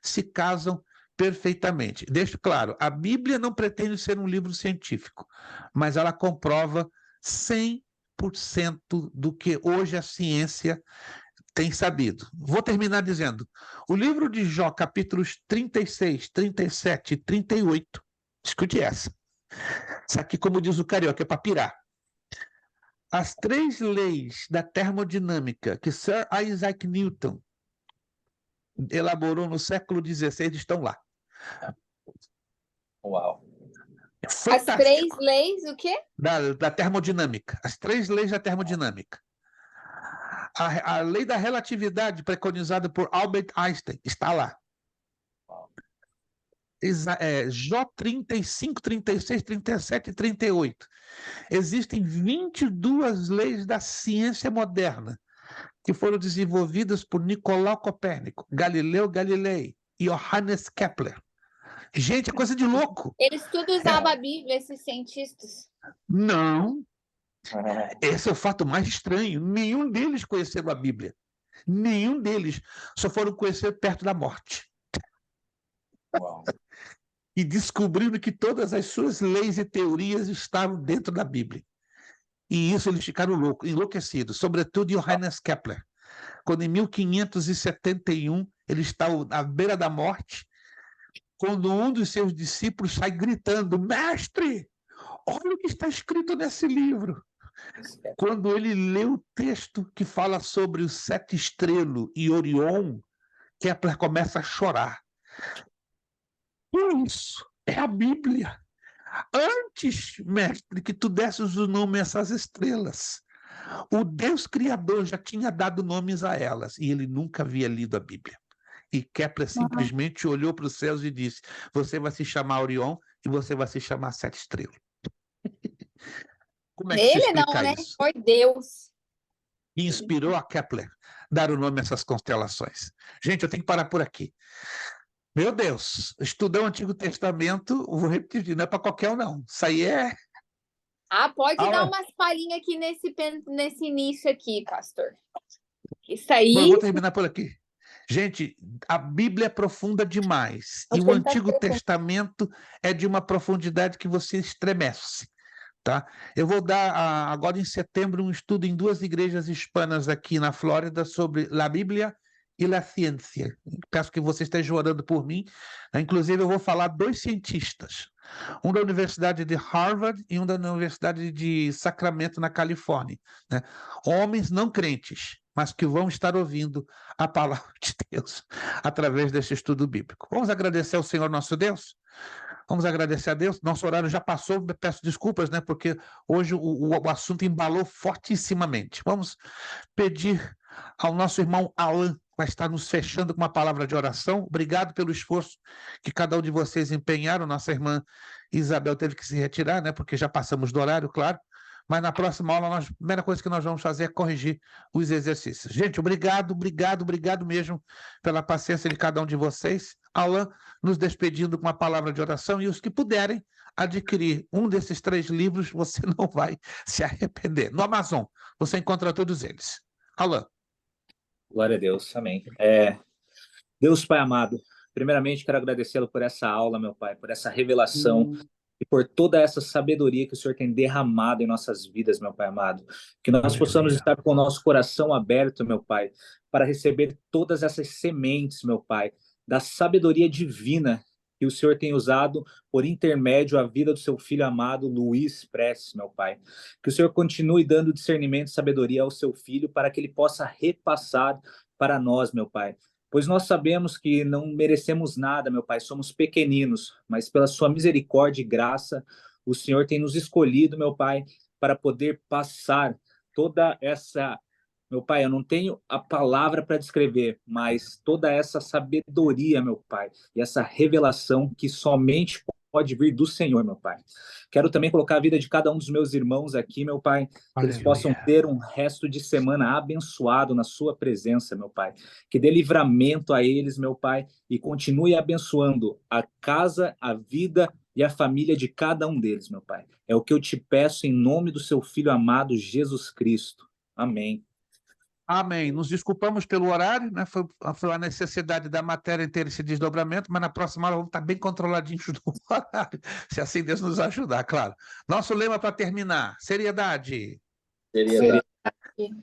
se casam perfeitamente. Deixo claro, a Bíblia não pretende ser um livro científico, mas ela comprova 100% 100% do que hoje a ciência tem sabido. Vou terminar dizendo, o livro de Jó, capítulos 36, 37 e 38, escute essa. Isso aqui, como diz o carioca, é para pirar. As 3 leis da termodinâmica que Sir Isaac Newton elaborou no século XVI estão lá. Uau. É As fantástico. 3 leis, o quê? Da termodinâmica. As 3 leis da termodinâmica. A lei da relatividade preconizada por Albert Einstein está lá. Jó 35, 36, 37 e 38. Existem 22 leis da ciência moderna que foram desenvolvidas por Nicolau Copérnico, Galileu Galilei e Johannes Kepler. Gente, é coisa de louco. Eles tudo usavam a Bíblia, esses cientistas. Não, esse é o fato mais estranho. Nenhum deles conheceram a Bíblia. Nenhum deles. Só foram conhecer perto da morte. Uau. E descobrindo que todas as suas leis e teorias estavam dentro da Bíblia. E isso eles ficaram enlouquecidos, sobretudo Johannes Kepler. Quando em 1571 ele está à beira da morte, quando um dos seus discípulos sai gritando, mestre, olha o que está escrito nesse livro. Quando ele lê o texto que fala sobre o 7 estrelo e Orion, Kepler começa a chorar. Isso é a Bíblia. Antes, mestre, que tu desses o nome a essas estrelas, o Deus Criador já tinha dado nomes a elas, e ele nunca havia lido a Bíblia. E Kepler simplesmente olhou para os céus e disse, você vai se chamar Orion e você vai se chamar 7 estrelas. Como é que se Ele não, explica né? isso? Foi Deus. E inspirou a Kepler dar o nome a essas constelações. Gente, eu tenho que parar por aqui. Meu Deus, estudar o Antigo Testamento, vou repetir, não é para qualquer um, não. Isso aí é... Ah, pode Ah, dar é? umas palhinhas aqui nesse início aqui, pastor. Isso Bom, eu aí. vou terminar por aqui. Gente, a Bíblia é profunda demais. E o Antigo Testamento é de uma profundidade que você estremece. Tá? Eu vou dar agora em setembro um estudo em 2 igrejas hispanas aqui na Flórida sobre a Bíblia e a ciência. Peço que você esteja orando por mim. Inclusive, eu vou falar 2 cientistas. Um da Universidade de Harvard e um da Universidade de Sacramento, na Califórnia. Né? Homens não crentes, mas que vão estar ouvindo a palavra de Deus através desse estudo bíblico. Vamos agradecer ao Senhor nosso Deus? Vamos agradecer a Deus. Nosso horário já passou, peço desculpas, né? Porque hoje o assunto embalou fortissimamente. Vamos pedir ao nosso irmão Alan, que vai estar nos fechando com uma palavra de oração. Obrigado pelo esforço que cada um de vocês empenharam. Nossa irmã Isabel teve que se retirar, né? Porque já passamos do horário, claro. Mas na próxima aula, a primeira coisa que nós vamos fazer é corrigir os exercícios. Gente, obrigado mesmo pela paciência de cada um de vocês. Alan, nos despedindo com uma palavra de oração, e os que puderem adquirir um desses 3 livros, você não vai se arrepender. No Amazon, você encontra todos eles. Alan. Glória a Deus, amém. Deus Pai amado, primeiramente quero agradecê-lo por essa aula, meu Pai, por essa revelação e por toda essa sabedoria que o Senhor tem derramado em nossas vidas, meu Pai amado. Que nós possamos estar com o nosso coração aberto, meu Pai, para receber todas essas sementes, meu Pai, da sabedoria divina que o Senhor tem usado por intermédio à vida do seu filho amado, Luiz Prestes, meu Pai. Que o Senhor continue dando discernimento e sabedoria ao seu filho para que ele possa repassar para nós, meu Pai. Pois nós sabemos que não merecemos nada, meu Pai, somos pequeninos, mas pela sua misericórdia e graça, o Senhor tem nos escolhido, meu Pai, para poder passar toda essa... Meu Pai, eu não tenho a palavra para descrever, mas toda essa sabedoria, meu Pai, e essa revelação que somente pode vir do Senhor, meu Pai. Quero também colocar a vida de cada um dos meus irmãos aqui, meu Pai, que eles possam ter um resto de semana abençoado na sua presença, meu Pai. Que dê livramento a eles, meu Pai, e continue abençoando a casa, a vida e a família de cada um deles, meu Pai. É o que eu te peço em nome do seu Filho amado, Jesus Cristo. Amém. Amém. Nos desculpamos pelo horário, né? Foi a necessidade da matéria ter esse desdobramento, mas na próxima aula vamos estar bem controladinhos do horário, se assim Deus nos ajudar, claro. Nosso lema para terminar, seriedade. Seriedade.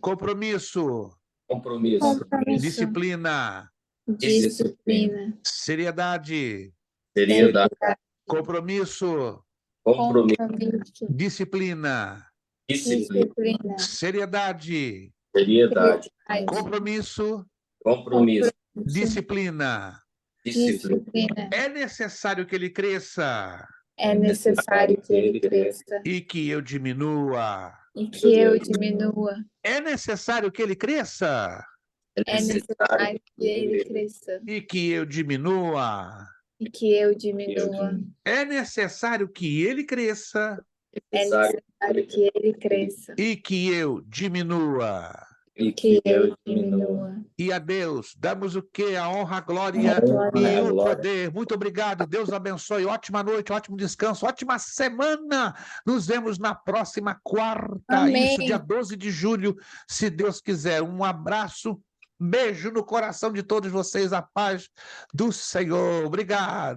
Compromisso. Compromisso. Disciplina. Disciplina. Seriedade. Seriedade. Compromisso. Compromisso. Disciplina. Disciplina. Seriedade. Seriedade. Compromisso. Compromisso. Disciplina. Disciplina. É necessário que ele cresça É necessário que ele cresça e que eu diminua. e que eu diminua. É necessário que ele cresça É necessário que ele cresça e que eu diminua. e que eu diminua. É necessário que ele cresça É necessário que ele cresça e que eu diminua. e que eu diminua. E a Deus damos o quê? A honra, a glória Glória. e o poder. Muito obrigado. Deus abençoe. Ótima noite, ótimo descanso, ótima semana. Nos vemos na próxima quarta. Amém. Isso, dia 12 de julho, se Deus quiser. Um abraço, beijo no coração de todos vocês. A paz do Senhor. Obrigado.